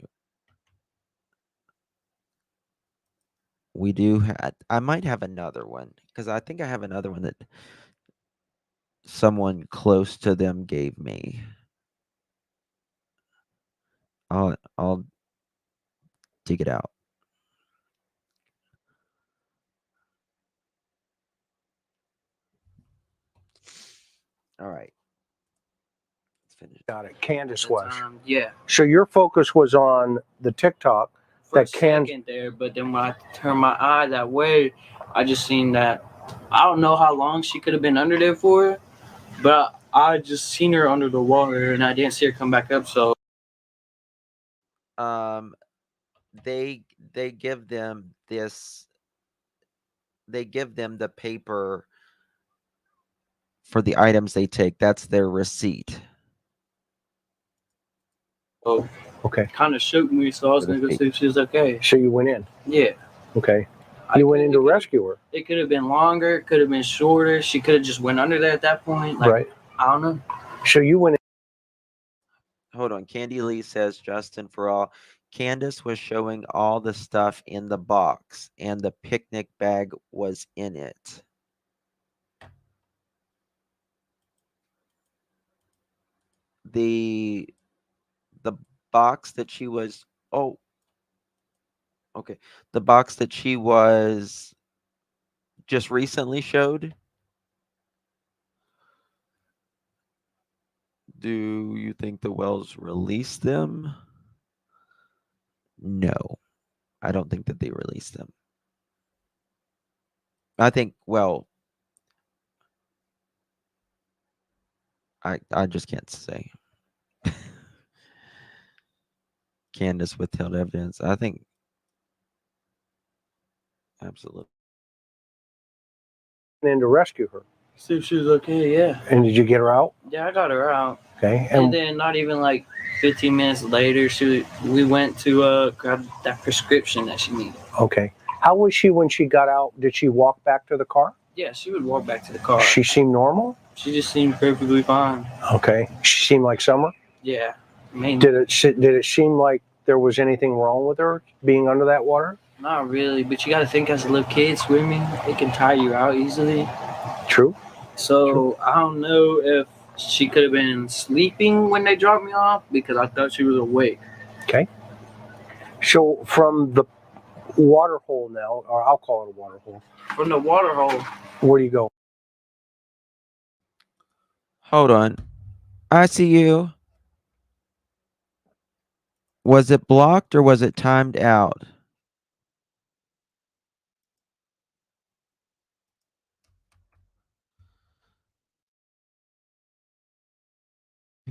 S2: We do have, I might have another one because I think I have another one that someone close to them gave me. I'll dig it out. All right. Let's finish.
S4: Got it. Candus
S3: At the
S4: was.
S3: time, yeah.
S4: So your focus was on the TikTok.
S3: For a
S4: That can-
S3: second there, but then when I turned my eye that way, I just seen that. I don't know how long she could have been under there for, but I just seen her under the water and I didn't see her come back up. So
S2: They give them this. They give them the paper for the items they take. That's their receipt.
S4: Okay.
S3: kind of shook me, so I was gonna go see if she was okay.
S4: So you went in.
S3: Yeah.
S4: Okay. You went in to rescue her.
S3: It could have been longer. It could have been shorter. She could have just went under there at that point. Like,
S4: Right.
S3: I don't know.
S4: So you went in.
S2: Hold on. Candy Lee says, Justin, for all. Candus was showing all the stuff in the box, and the picnic bag was in it. The box that she was okay. The box that she was just recently showed. Do you think the Wells released them? No. I don't think that they released them. I think, well, I just can't say. Candace withheld evidence. I think absolutely.
S4: In to rescue her.
S3: See if she was okay. Yeah.
S4: And did you get her out?
S3: Yeah, I got her out.
S4: Okay.
S3: And then not even like 15 minutes later, we went to grab that prescription that she needed.
S4: Okay. How was she when she got out? Did she walk back to the car?
S3: Yeah, she would walk back to the car.
S4: She seemed normal?
S3: She just seemed perfectly fine.
S4: Okay. She seemed like Summer?
S3: Yeah. Mainly.
S4: Did it seem like there was anything wrong with her being under that water?
S3: Not really, but you got to think as a little kid swimming, it can tire you out easily.
S4: True.
S3: So I don't know if she could have been sleeping when they dropped me off because I thought she was awake.
S4: Okay. So from the water hole now, or I'll call it a water hole.
S3: From the water hole.
S4: Where do you go?
S2: Hold on. I see you. Was it blocked or was it timed out?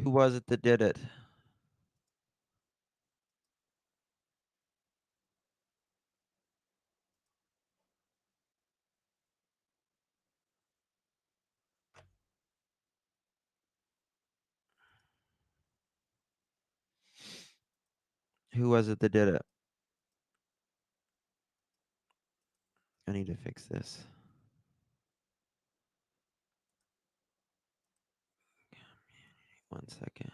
S2: Who was it that did it? Who was it that did it? I need to fix this. 1 second.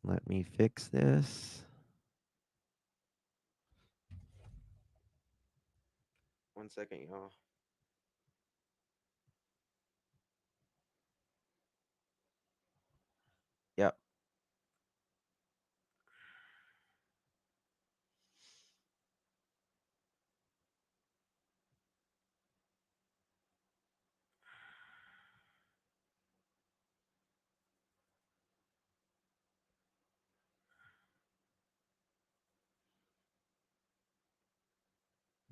S2: Let me fix this. 1 second, y'all. Yep.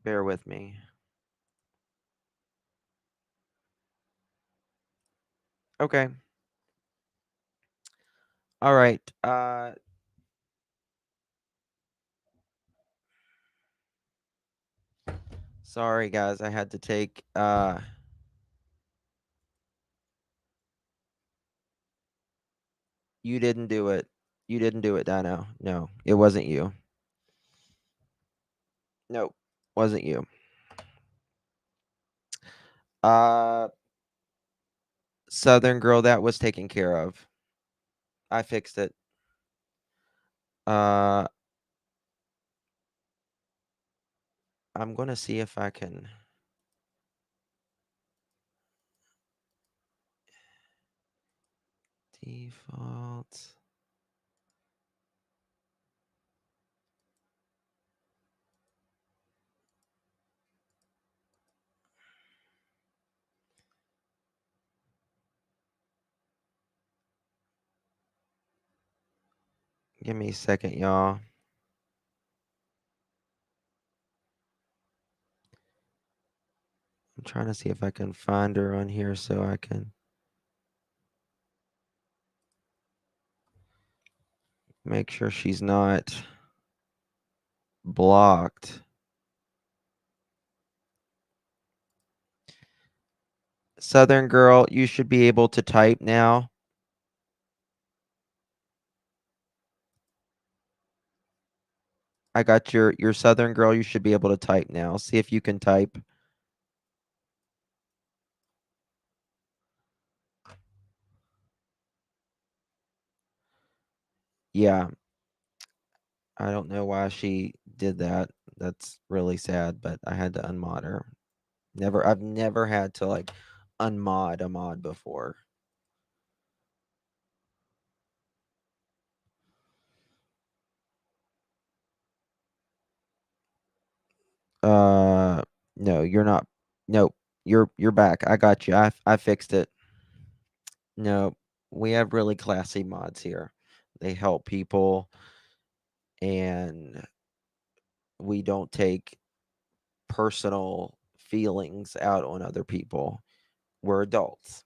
S2: Bear with me. Okay. All right. Sorry guys, I had to take you didn't do it. You didn't do it, Dino. No, it wasn't you. Nope, wasn't you. Southern girl, that was taken care of. I fixed it. I'm gonna see if I can default. Give me a second, y'all. I'm trying to see if I can find her on here so I can make sure she's not blocked. Southern girl, you should be able to type now. I got your Southern girl. You should be able to type now. See if you can type. Yeah. I don't know why she did that. That's really sad, but I had to unmod her. I've never had to like unmod a mod before. No, you're not. Nope. You're back. I got you. I fixed it. No, we have really classy mods here. They help people and we don't take personal feelings out on other people. We're adults.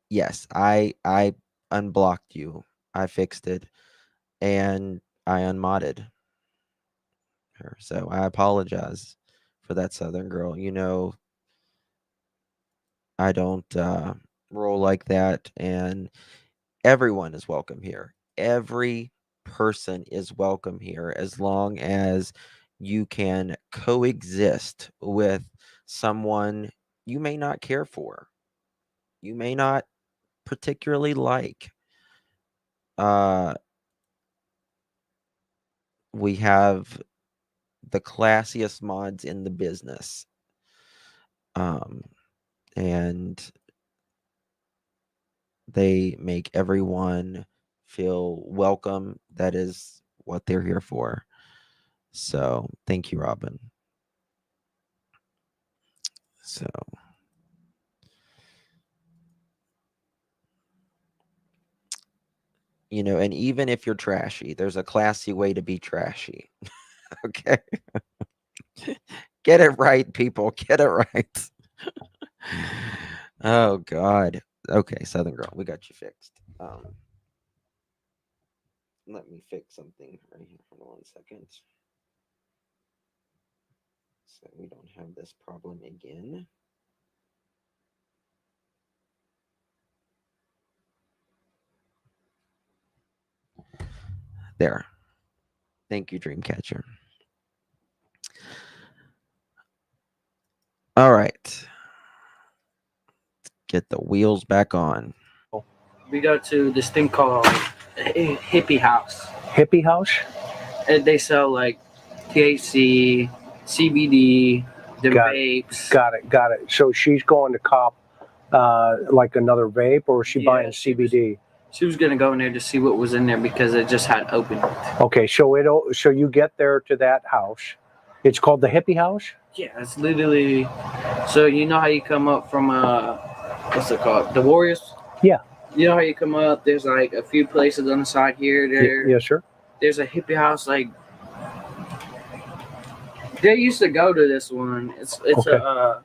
S2: Yes, I unblocked you. I fixed it and I unmodded her. So I apologize for that Southern girl. You know, I don't roll like that, and everyone is welcome here. Every person is welcome here as long as you can coexist with someone you may not care for, you may not particularly like. We have the classiest mods in the business. And they make everyone feel welcome. That is what they're here for. So thank you, Robin. So you know, and even if you're trashy, there's a classy way to be trashy. Okay. Get it right, people. Get it right. Oh God. Okay, Southern girl, we got you fixed. Let me fix something right here. Hold on 1 second. So we don't have this problem again. There. Thank you, Dreamcatcher. All right. Get the wheels back on.
S3: We go to this thing called Hippie House.
S4: Hippie house?
S3: And they sell like THC, CBD, the
S4: Got
S3: vapes.
S4: Got it. So she's going to cop like another vape, or is she
S3: Yeah,
S4: buying CBD?
S3: She was gonna go in there to see what was in there because it just had opened.
S4: Okay, so you get there to that house. It's called the Hippie House?
S3: Yeah, it's literally. So you know how you come up from what's it called? The Warriors.
S4: Yeah.
S3: You know how you come up? There's like a few places on the side here. There.
S4: Yes, sir.
S3: There's a hippie house. Like they used to go to this one. It's
S4: Okay.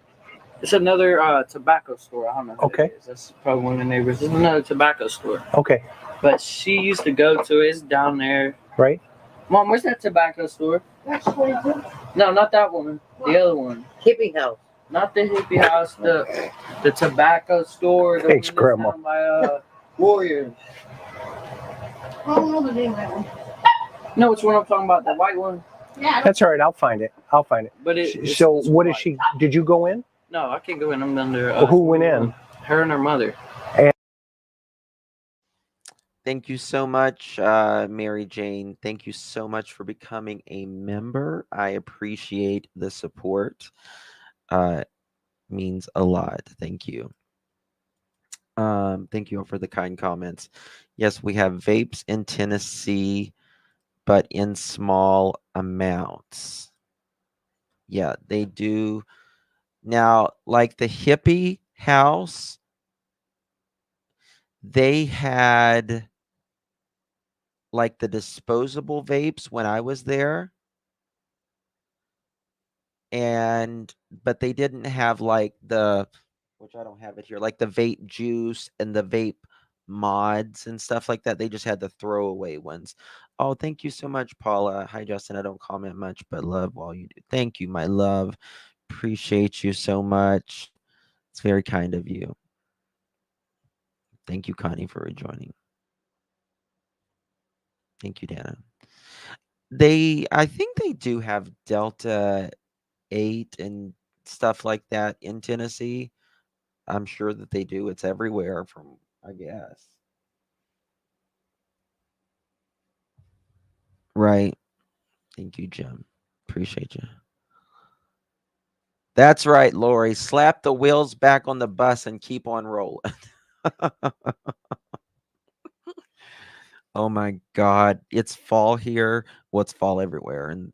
S3: it's another tobacco store. I don't know. Who
S4: Okay.
S3: it is. That's probably one of the neighbors. It's another tobacco store.
S4: Okay.
S3: But she used to go to it. It's down there.
S4: Right.
S3: Mom, where's that tobacco store? No, not that one. The other one.
S6: Hippie house.
S3: Not the hippie house. The tobacco store. The
S4: Thanks,
S3: one that's
S4: Grandma.
S3: down by Warriors.
S5: I don't know the name of that one.
S3: No, which one I'm talking about? The white one.
S5: Yeah.
S4: That's all right. I'll find it.
S3: But it's
S4: So
S3: it's
S4: what is
S3: white.
S4: she? Did you go in?
S3: No, I can't go in. I'm under.
S4: Well, who went in?
S3: Her and her mother.
S2: Thank you so much, Mary Jane. Thank you so much for becoming a member. I appreciate the support. Means a lot. Thank you. Thank you all for the kind comments. Yes, we have vapes in Tennessee, but in small amounts. Yeah, they do. Now, like the hippie house, they had like the disposable vapes when I was there. But they didn't have like which I don't have it here, like the vape juice and the vape mods and stuff like that. They just had the throwaway ones. Oh, thank you so much, Paula. Hi, Justin. I don't comment much, but love while you do. Thank you, my love. Appreciate you so much. It's very kind of you. Thank you, Connie, for rejoining. Thank you, Dana. I think they do have Delta 8 and stuff like that in Tennessee. I'm sure that they do. It's everywhere from, I guess. Right. Thank you, Jim. Appreciate you. That's right, Lori. Slap the wheels back on the bus and keep on rolling. Oh my God. It's fall here. Well, it's fall everywhere in,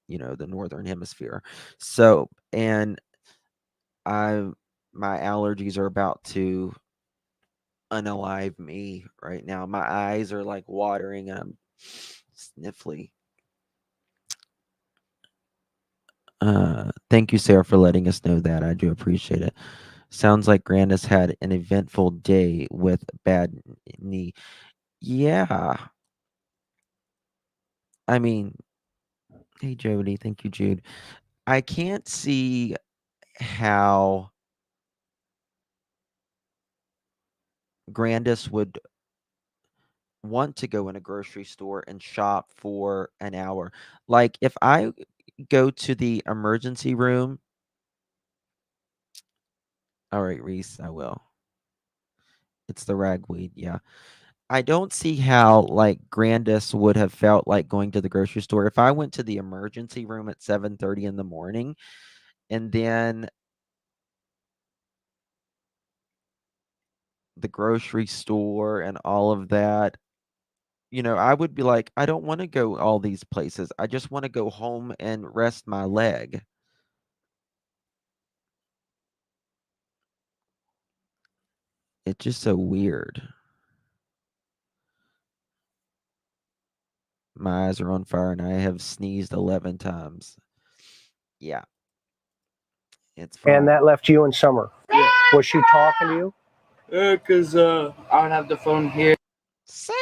S2: the Northern Hemisphere. So, and my allergies are about to unalive me right now. My eyes are like watering and I'm sniffly. Thank you, Sarah, for letting us know that. I do appreciate it. Sounds like Grandis had an eventful day with bad knee. Yeah. I mean, hey, Jody. Thank you, Jude. I can't see how Grandis would want to go in a grocery store and shop for an hour. Like if I go to the emergency room. All right, Reese, I will. It's the ragweed, yeah. I don't see how like Grandis would have felt like going to the grocery store if I went to the emergency room at 7:30 in the morning and then the grocery store and all of that. I would be like, I don't want to go all these places. I just want to go home and rest my leg. It's just so weird. My eyes are on fire and I have sneezed 11 times. Yeah. It's fine.
S4: And that left you in summer.
S3: Yeah.
S4: Was she talking to you?
S3: Because I would have the phone here
S2: Sandra!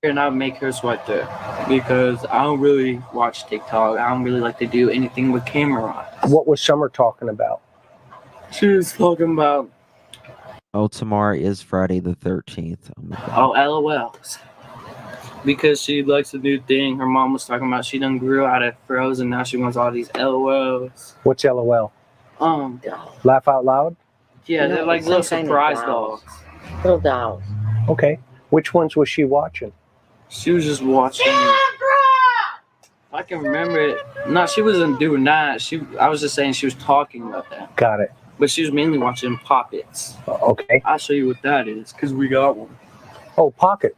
S3: and I would make her sweat there because I don't really watch TikTok. I don't really like to do anything with camera on.
S4: What was Summer talking about?
S3: She was talking about
S2: Oh, tomorrow is Friday the 13th. Oh my God.
S3: LOLs. Because she likes a new thing. Her mom was talking about she done grew out of Frozen. Now she wants all these LOLs.
S4: What's LOL? Laugh out loud?
S3: Yeah,
S6: No,
S3: they're like
S6: some
S3: little
S6: kind of
S3: surprise
S6: dolls.
S3: dolls.
S6: Little dolls.
S4: Okay. Which ones was she watching?
S3: She was just watching. I can remember it. No, she wasn't doing that. I was just saying she was talking about that.
S4: Got it.
S3: But she was mainly watching Poppets.
S4: Okay.
S3: I'll show you what that is, because we got one.
S4: Oh, Poppets.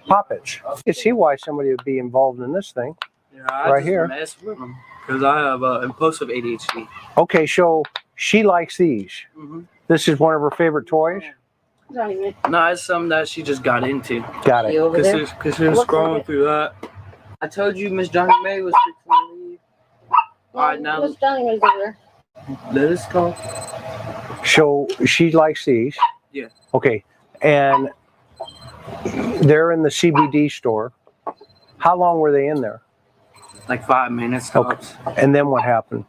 S4: You can see why somebody would be involved in this thing.
S3: Yeah, I
S4: Right
S3: just
S4: here.
S3: mess with them because I have impulsive ADHD.
S4: Okay, so she likes these.
S3: Mm-hmm.
S4: This is one of her favorite toys?
S5: Anyway,
S3: No, it's something that she just got into.
S4: Got
S6: She
S4: it.
S6: over there?
S3: Because she was
S5: Looks like
S3: scrolling
S5: it.
S3: through that. I told you Miss Johnny May was fixing to leave. All right, now
S5: Miss Johnny was over
S3: let us talk.
S4: So she likes these?
S3: Yeah.
S4: Okay, and they're in the CBD store. How long were they in there?
S3: Like 5 minutes tops.
S4: And then what happened?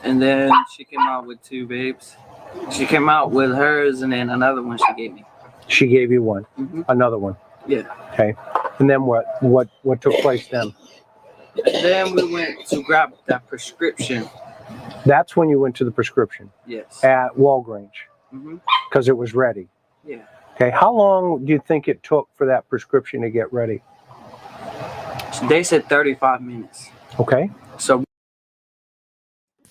S3: And then she came out with 2 babes. She came out with hers and then another one she gave me.
S4: She gave you one,
S3: Mm-hmm.
S4: another one.
S3: Yeah.
S4: Okay, and then what took place then?
S3: And then we went to grab that prescription.
S4: That's when you went to the prescription
S3: Yes.
S4: at Walgreens
S3: Mm-hmm.
S4: because it was ready.
S3: Yeah.
S4: Okay, how long do you think it took for that prescription to get ready?
S3: They said 35 minutes.
S4: Okay,
S3: So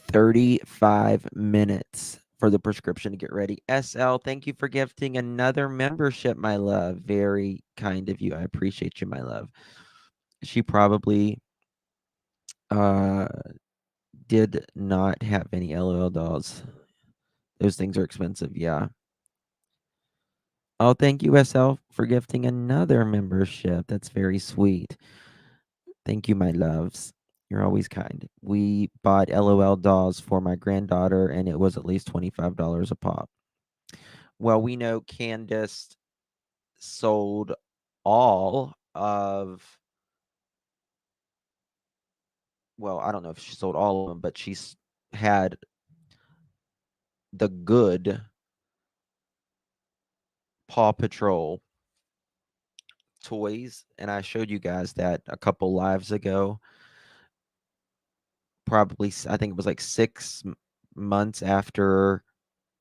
S2: 35 minutes for the prescription to get ready. SL, thank you for gifting another membership, my love. Very kind of you. I appreciate you, my love. She probably did not have any LOL dolls. Those things are expensive, yeah. Oh, thank you, SL, for gifting another membership. That's very sweet. Thank you, my loves. You're always kind. We bought LOL dolls for my granddaughter, and it was at least $25 a pop. Well, we know Candus sold all of, well, I don't know if she sold all of them, but she's had the good Paw Patrol toys, and I showed you guys that a couple lives ago. Probably, I think it was like 6 months after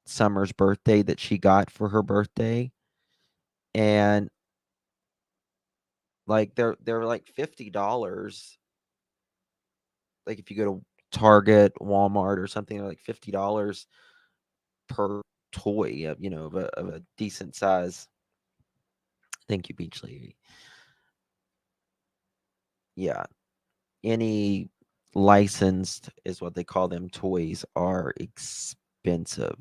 S2: Summer's birthday that she got for her birthday, and like they're like $50. Like if you go to Target, Walmart, or something, they're like $50 per toy of of a decent size. Thank you, Beach Lady. Yeah, any licensed is what they call them toys are expensive.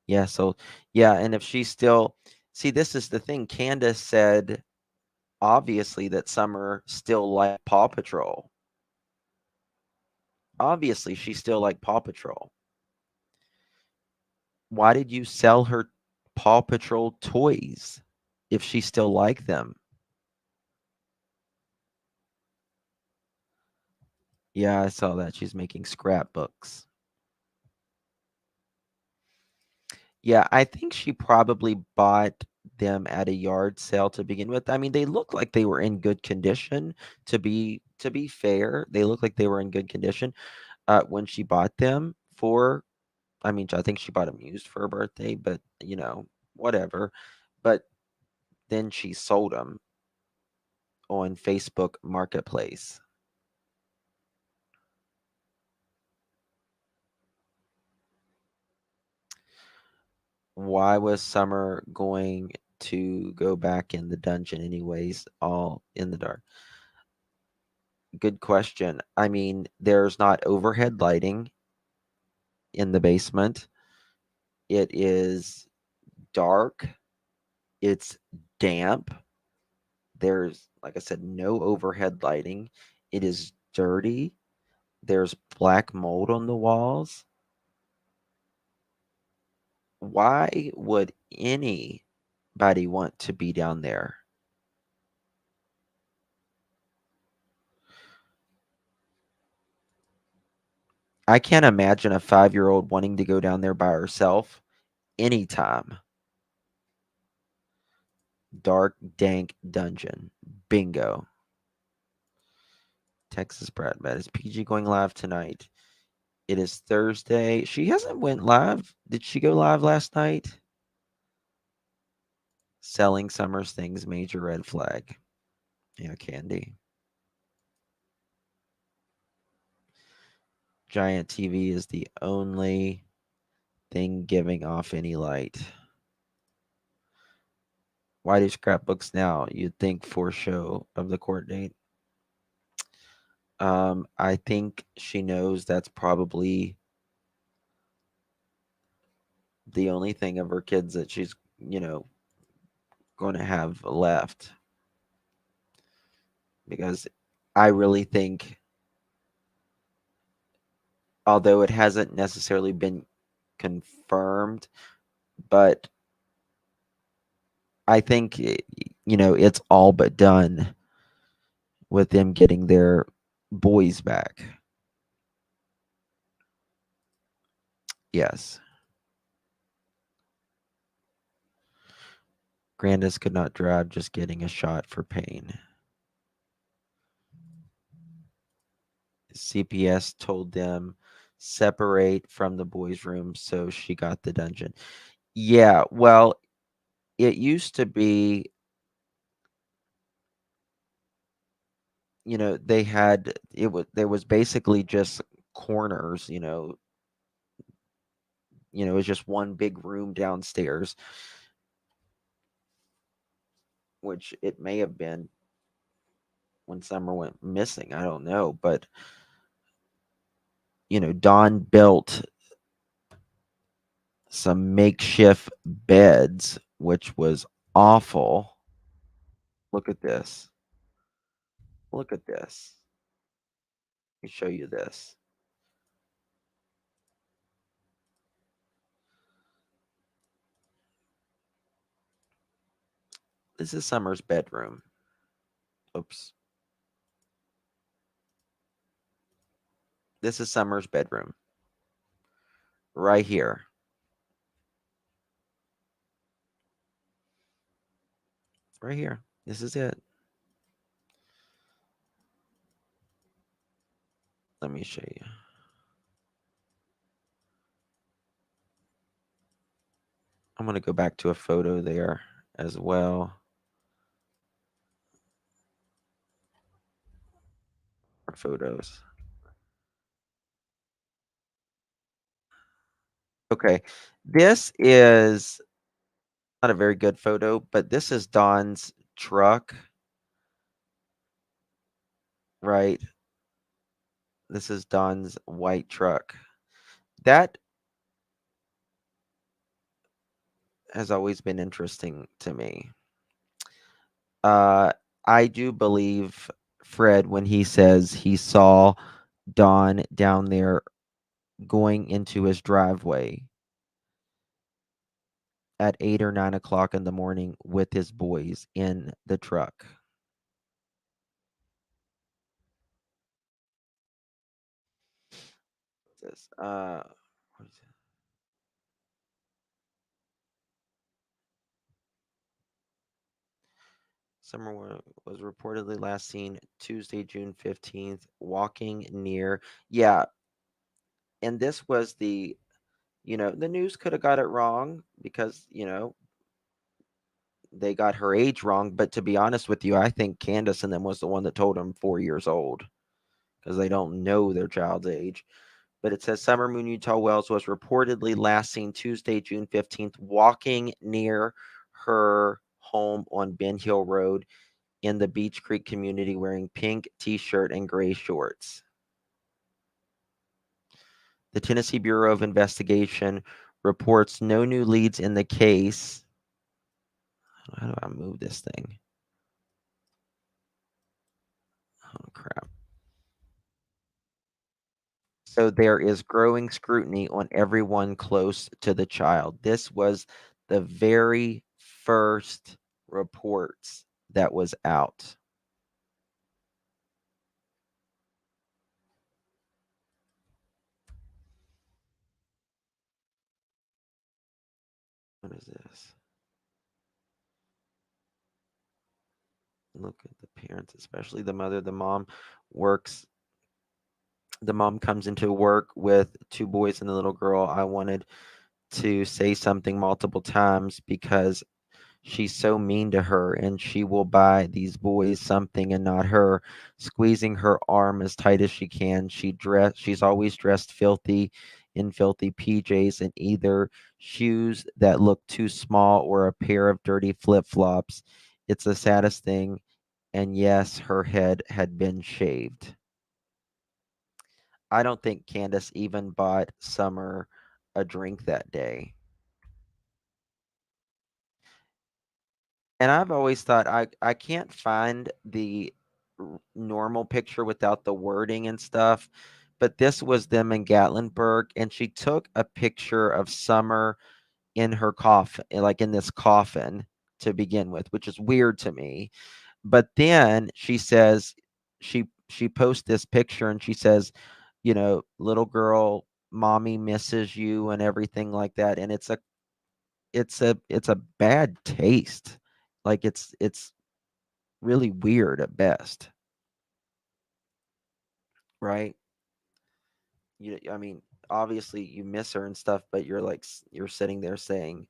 S2: Yeah, so yeah, and if she's still see, this is the thing. Candus said obviously that Summer still liked Paw Patrol. Obviously, she still liked Paw Patrol. Why did you sell her Paw Patrol toys if she still liked them? Yeah, I saw that. She's making scrapbooks. Yeah, I think she probably bought them at a yard sale to begin with. I mean, they look like they were in good condition. To be fair, they look like they were in good condition when she bought them for. I mean, I think she bought them used for her birthday, but whatever. But then she sold them on Facebook Marketplace. Why was Summer going to go back in the dungeon anyways, all in the dark? Good question. I mean, there's not overhead lighting in the basement. It is dark. It's damp. There's, like I said, no overhead lighting. It is dirty. There's black mold on the walls. Why would anybody want to be down there? I can't imagine a 5-year-old wanting to go down there by herself anytime. dark, dank dungeon. Bingo. Texas Brat Bat. Is PG going live tonight? It is Thursday. She hasn't went live. Did she go live last night? Selling Summer's things, major red flag. Yeah, Candy. Giant TV is the only thing giving off any light. Why do scrapbooks now? You'd think for show of the court date. I think she knows that's probably the only thing of her kids that she's, going to have left. Because I really think, although it hasn't necessarily been confirmed, but I think, it's all but done with them getting their boys back. Yes. Candus could not drive, just getting a shot for pain. CPS told them separate from the boys' room, so she got the dungeon. Yeah, well, it used to be, they had there was basically just corners, it was just one big room downstairs, which it may have been when Summer went missing. I don't know, but Dawn built some makeshift beds, which was awful. Look at this. Look at this. Let me show you this. This is Summer's bedroom. Oops. This is Summer's bedroom. Right here. Right here. This is it. Let me show you. I'm going to go back to a photo there as well. Photos. Okay. This is not a very good photo, but this is Dawn's truck. Right. This is Dawn's white truck. That has always been interesting to me. I do believe Fred when he says he saw Dawn down there going into his driveway at 8 or 9 o'clock in the morning with his boys in the truck. What is this? Summer was reportedly last seen Tuesday, June 15th, walking near. Yeah. And this was the news could have got it wrong because, they got her age wrong. But to be honest with you, I think Candus and them was the one that told them 4 years old because they don't know their child's age. But it says Summer Moon Utah Wells was reportedly last seen Tuesday, June 15th, walking near her home on Ben Hill Road in the Beach Creek community wearing pink t-shirt and gray shorts. The Tennessee Bureau of Investigation reports no new leads in the case. How do I move this thing? Oh, crap. So there is growing scrutiny on everyone close to the child. This was the very first reports that was out. What is this? Look at the parents, especially the mother. The mom works. The mom comes into work with 2 boys and the little girl. I wanted to say something multiple times because she's so mean to her, and she will buy these boys something and not her, squeezing her arm as tight as she can. She's always dressed filthy in filthy PJs and either shoes that look too small or a pair of dirty flip-flops. It's the saddest thing. And yes, her head had been shaved. I don't think Candus even bought Summer a drink that day. And I've always thought I can't find the normal picture without the wording and stuff, but this was them in Gatlinburg, and she took a picture of Summer in her coffin, like in this coffin to begin with, which is weird to me. But then she says she posts this picture and she says, little girl, mommy misses you and everything like that, and it's a bad taste. Like it's really weird at best, right? I mean, obviously you miss her and stuff, but you're sitting there saying,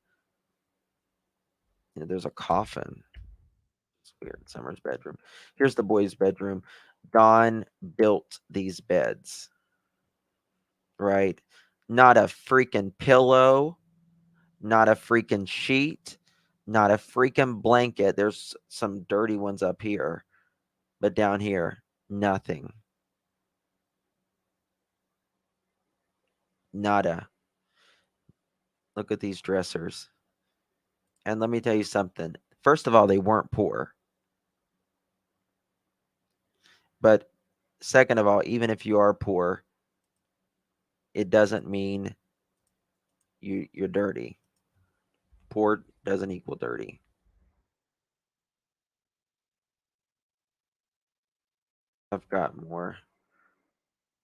S2: there's a coffin. It's weird. Summer's bedroom. Here's the boys' bedroom. Don built these beds, right? Not a freaking pillow, not a freaking sheet, not a freaking blanket. There's some dirty ones up here, but down here, nothing. Nada. Look at these dressers. And let me tell you something. First of all, they weren't poor. But second of all, even if you are poor, it doesn't mean you're dirty. Poor doesn't equal dirty. I've got more.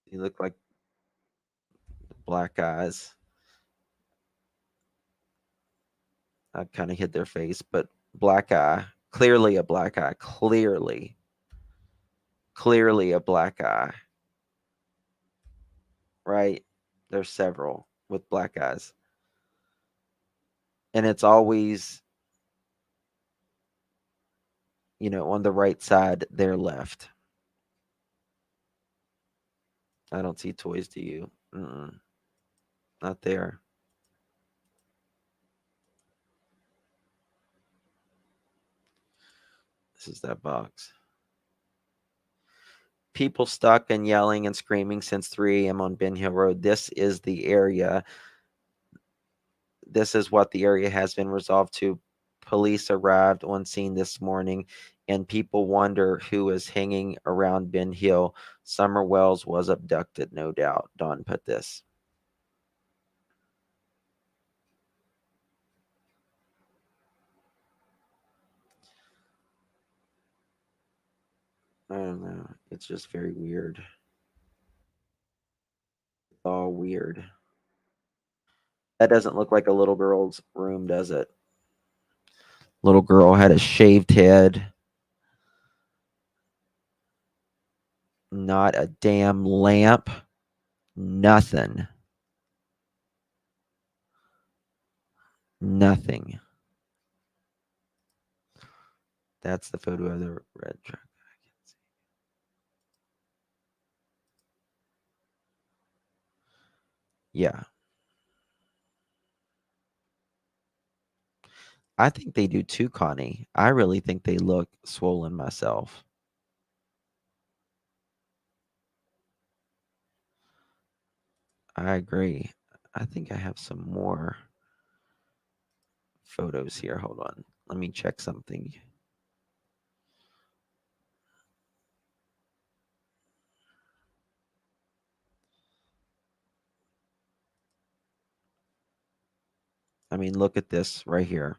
S2: You look like black eyes. I kind of hid their face, but black eye. Clearly a black eye. Clearly a black eye. Right? There's several with black eyes. And it's always, on the right side, their left. I don't see toys, do you? Not there. This is that box. People stuck and yelling and screaming since 3 a.m. on Ben Hill Road. This is the area. This is what the area has been resolved to. Police arrived on scene this morning, and people wonder who is hanging around Ben Hill. Summer Wells was abducted, no doubt. Don put this. I don't know. It's just very weird. It's all weird. That doesn't look like a little girl's room, does it? Little girl had a shaved head. Not a damn lamp. Nothing. Nothing. That's the photo of the red truck. Yeah. I think they do too, Connie. I really think they look swollen myself. I agree. I think I have some more photos here. Hold on. Let me check something. I mean, look at this right here.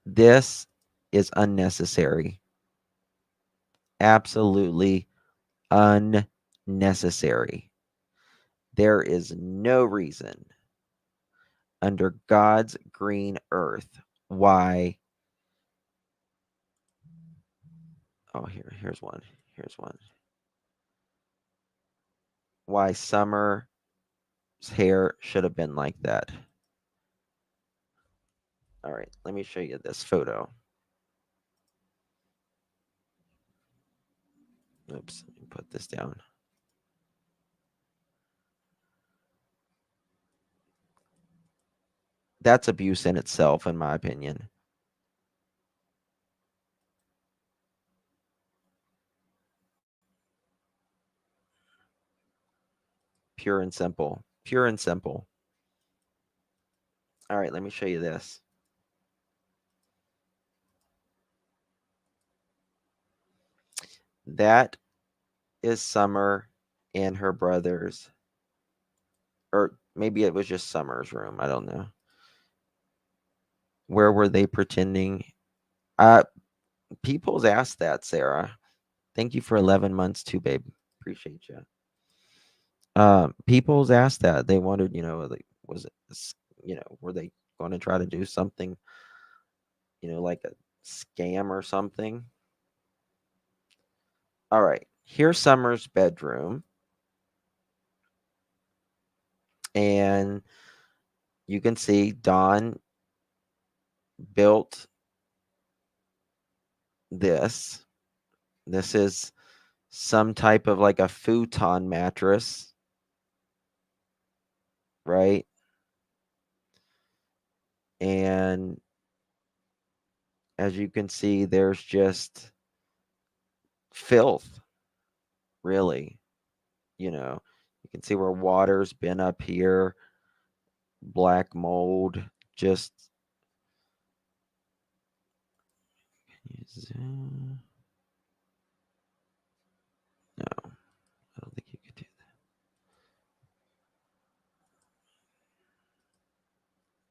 S2: This is unnecessary. Absolutely unnecessary. There is no reason under God's green earth why. Oh, here's one. Here's one. Why Summer's hair should have been like that. All right, let me show you this photo. Oops, let me put this down. That's abuse in itself, in my opinion. Pure and simple. Pure and simple. All right, let me show you this. That is Summer and her brothers. Or maybe it was just Summer's room. I don't know. Where were they pretending? People's asked that, Sarah. Thank you for 11 months too, babe. Appreciate you. People's asked that. They wondered, like, was it, were they going to try to do something, like a scam or something? All right. Here's Summer's bedroom. And you can see Dawn built this. This is some type of like a futon mattress, right? And as you can see, there's just filth, really. You can see where water's been up here, black mold, just. No, I don't think you could do that.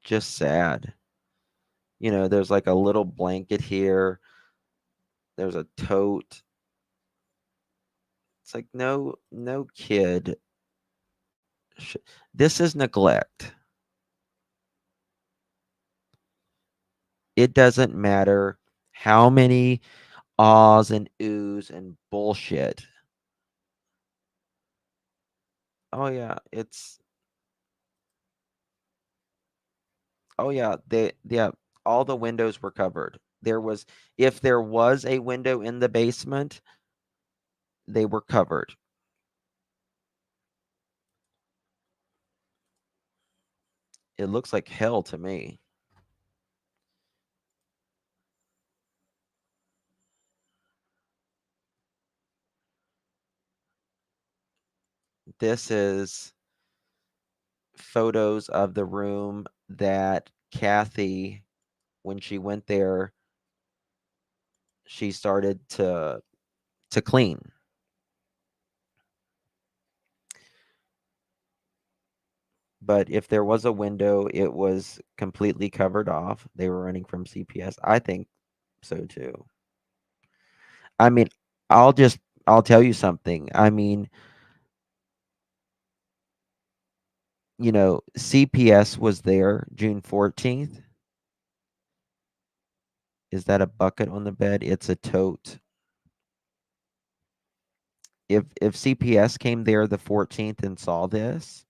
S2: Just sad. There's like a little blanket here. There's a tote. It's like no kid. This is neglect. It doesn't matter how many ahs and oohs and bullshit. Oh yeah, all the windows were covered. If there was a window in the basement, they were covered. It looks like hell to me. This is photos of the room that Kathy, when she went there, she started to clean. But if there was a window, it was completely covered off. They were running from CPS. I think so too. I mean, I'll tell you something. I mean, CPS was there June 14th. Is that a bucket on the bed? It's a tote. If CPS came there the 14th and saw this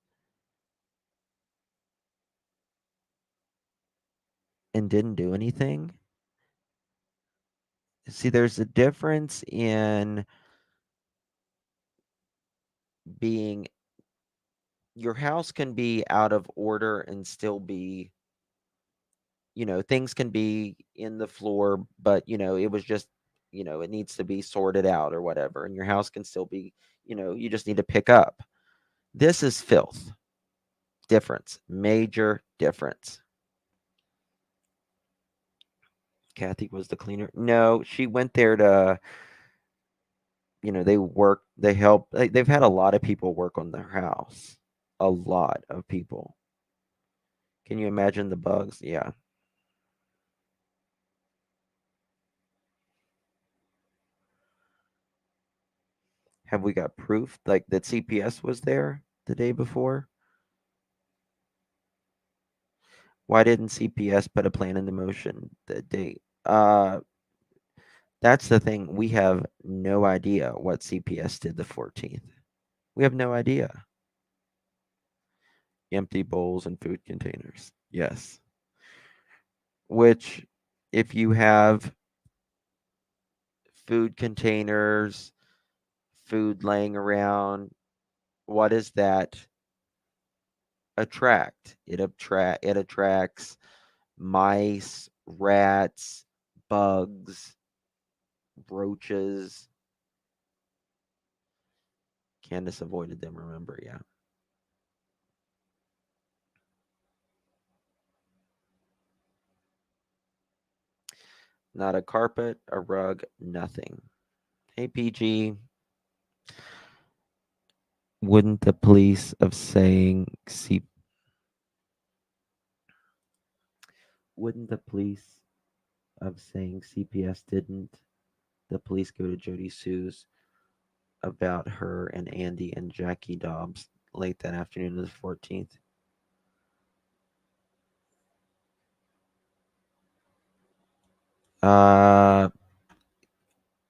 S2: and didn't do anything, see, there's a difference in being. Your house can be out of order and still be, things can be in the floor, but it was just, it needs to be sorted out or whatever, and your house can still be, you just need to pick up. This is filth. Difference. Major difference. Kathy was the cleaner. No, she went there to, they help. They've had a lot of people work on their house. A lot of people. Can you imagine the bugs? Yeah. Have we got proof like that CPS was there the day before? Why didn't CPS put a plan into motion the date? That's the thing. We have no idea what CPS did the 14th. We have no idea. Empty bowls and food containers. Yes. Which, if you have food containers, food laying around, what does that attract? It attracts mice, rats, bugs, roaches. Candus avoided them, remember, yeah. Not a carpet, a rug, nothing. Hey, PG. Wouldn't the police of saying CPS didn't the police go to Jody Sue's about her and Andy and Jackie Dobbs late that afternoon of the 14th?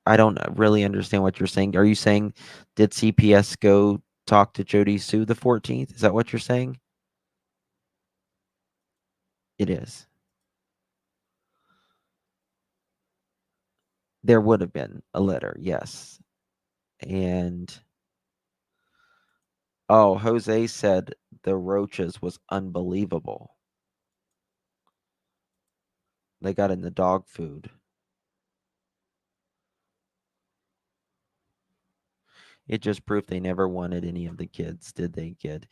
S2: I don't really understand what you're saying. Are you saying, did CPS go talk to Jody Sue the 14th? Is that what you're saying? It is. There would have been a letter, yes. And Jose said the roaches was unbelievable. They got in the dog food. It just proved they never wanted any of the kids. Did they get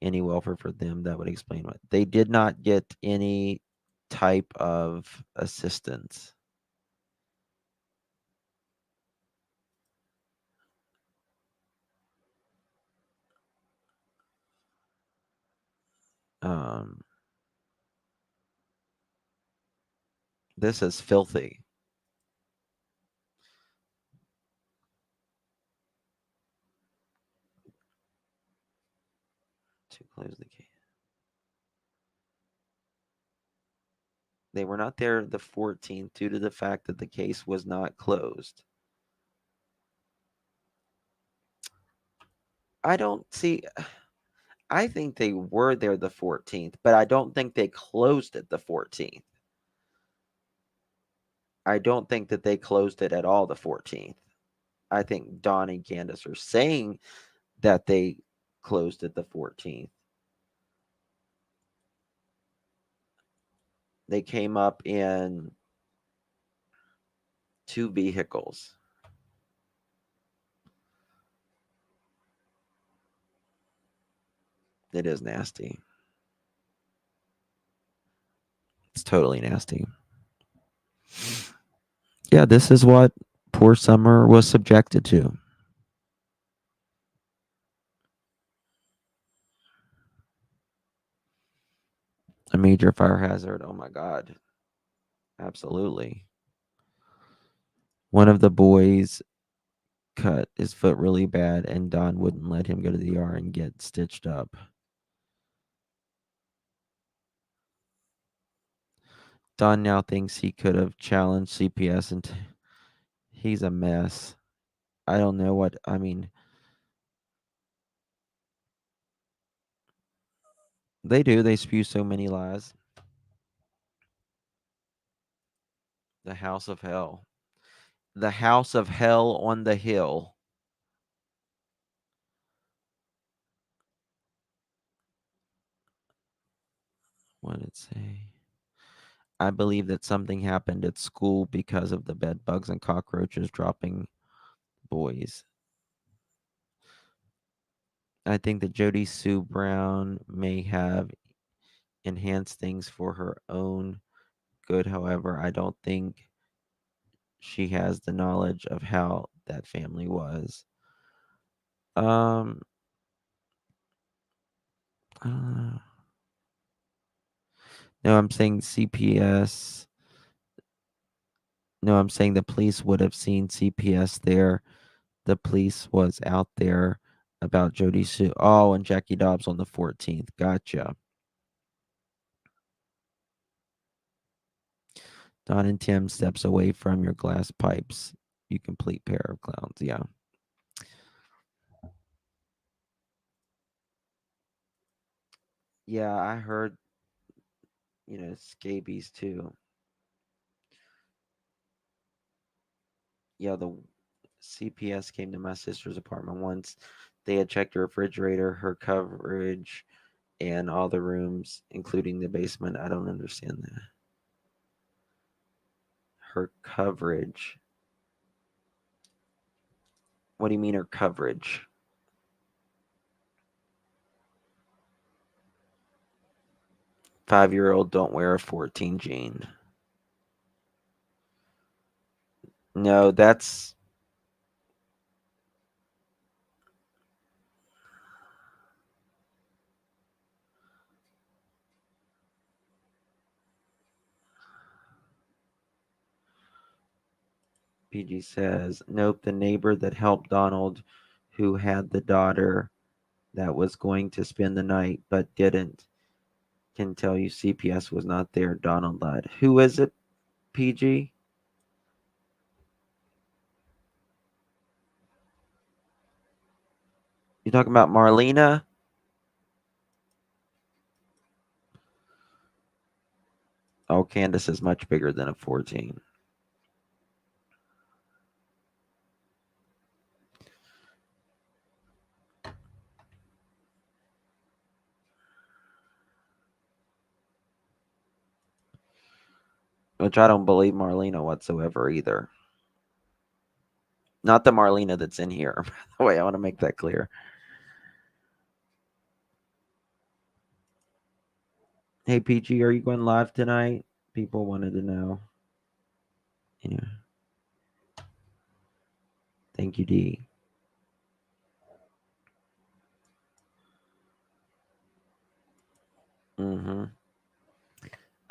S2: any welfare for them? That would explain what. They did not get any type of assistance. This is filthy. To close the case. They were not there the 14th due to the fact that the case was not closed. I don't see. I think they were there the 14th, but I don't think they closed it the 14th. I don't think that they closed it at all the 14th. I think Don and Candus are saying that they closed it the 14th. They came up in 2 vehicles. It is nasty. It's totally nasty. Yeah, this is what poor Summer was subjected to. A major fire hazard. Oh my God. Absolutely. One of the boys cut his foot really bad, and Don wouldn't let him go to the ER and get stitched up. Don now thinks he could have challenged CPS, and he's a mess. I don't know what, I mean, they do. They spew so many lies. The house of hell. The house of hell on the hill. What did it say? I believe that something happened at school because of the bed bugs and cockroaches dropping boys. I think that Jody Sue Brown may have enhanced things for her own good. However, I don't think she has the knowledge of how that family was. No, I'm saying CPS. No, I'm saying the police would have seen CPS there. The police was out there about Jody Sue. Oh, and Jackie Dobbs on the 14th. Gotcha. Don and Tim steps away from your glass pipes. You complete pair of clowns. Yeah. Yeah, I heard, scabies too. Yeah, the CPS came to my sister's apartment once. They had checked her refrigerator, her coverage, and all the rooms, including the basement. I don't understand that. Her coverage. What do you mean her coverage? Five-year-old don't wear a 14 jean. No, that's PG says, nope, the neighbor that helped Donald, who had the daughter that was going to spend the night but didn't, can tell you CPS was not there. Donald lied. Who is it, PG? You talking about Marlena? Oh, Candus is much bigger than a 14. Which I don't believe Marlena whatsoever either. Not the Marlena that's in here. By the way, I want to make that clear. Hey, PG, are you going live tonight? People wanted to know. Yeah. Thank you, D. Mm-hmm.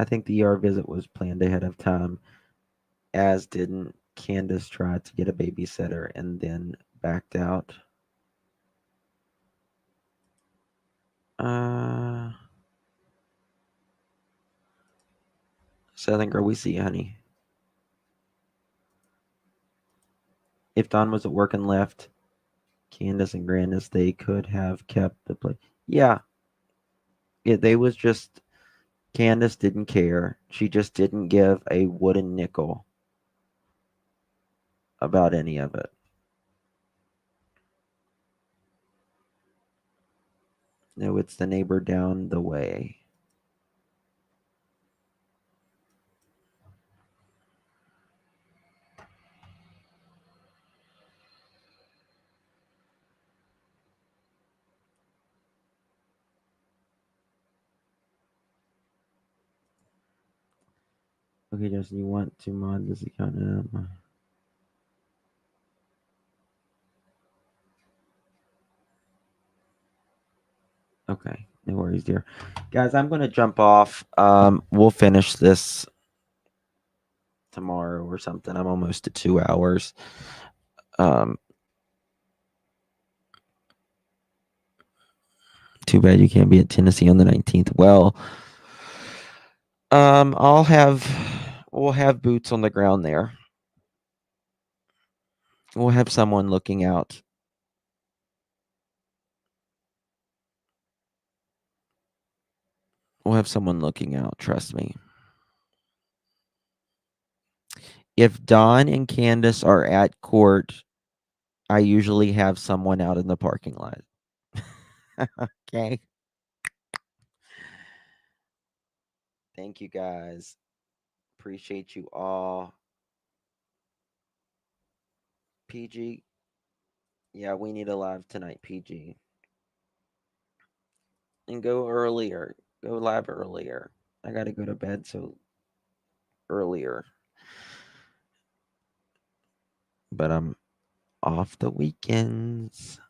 S2: I think the ER visit was planned ahead of time, as didn't Candus try to get a babysitter and then backed out. Southern girl, we see you, honey. If Don was at work and left, Candus and Grandis, they could have kept the place. Yeah. They was just, Candus didn't care. She just didn't give a wooden nickel about any of it. No, it's the neighbor down the way. Okay, Justin, you want to mod this account? Okay, no worries, dear. Guys, I'm going to jump off. We'll finish this tomorrow or something. I'm almost at 2 hours. Too bad you can't be at Tennessee on the 19th. Well, we'll have boots on the ground there. We'll have someone looking out. We'll have someone looking out, trust me. If Don and Candus are at court, I usually have someone out in the parking lot. Okay. Thank you, guys. Appreciate you all. PG. Yeah, we need a live tonight, PG. And go earlier. Go live earlier. I got to go to bed, so earlier. But I'm off the weekends.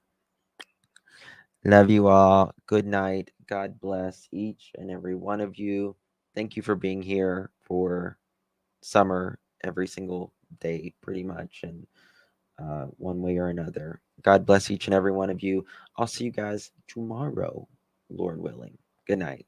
S2: Love you all. Good night. God bless each and every one of you. Thank you for being here for summer every single day, pretty much, and one way or another. God bless each and every one of you. I'll see you guys tomorrow, Lord willing. Good night.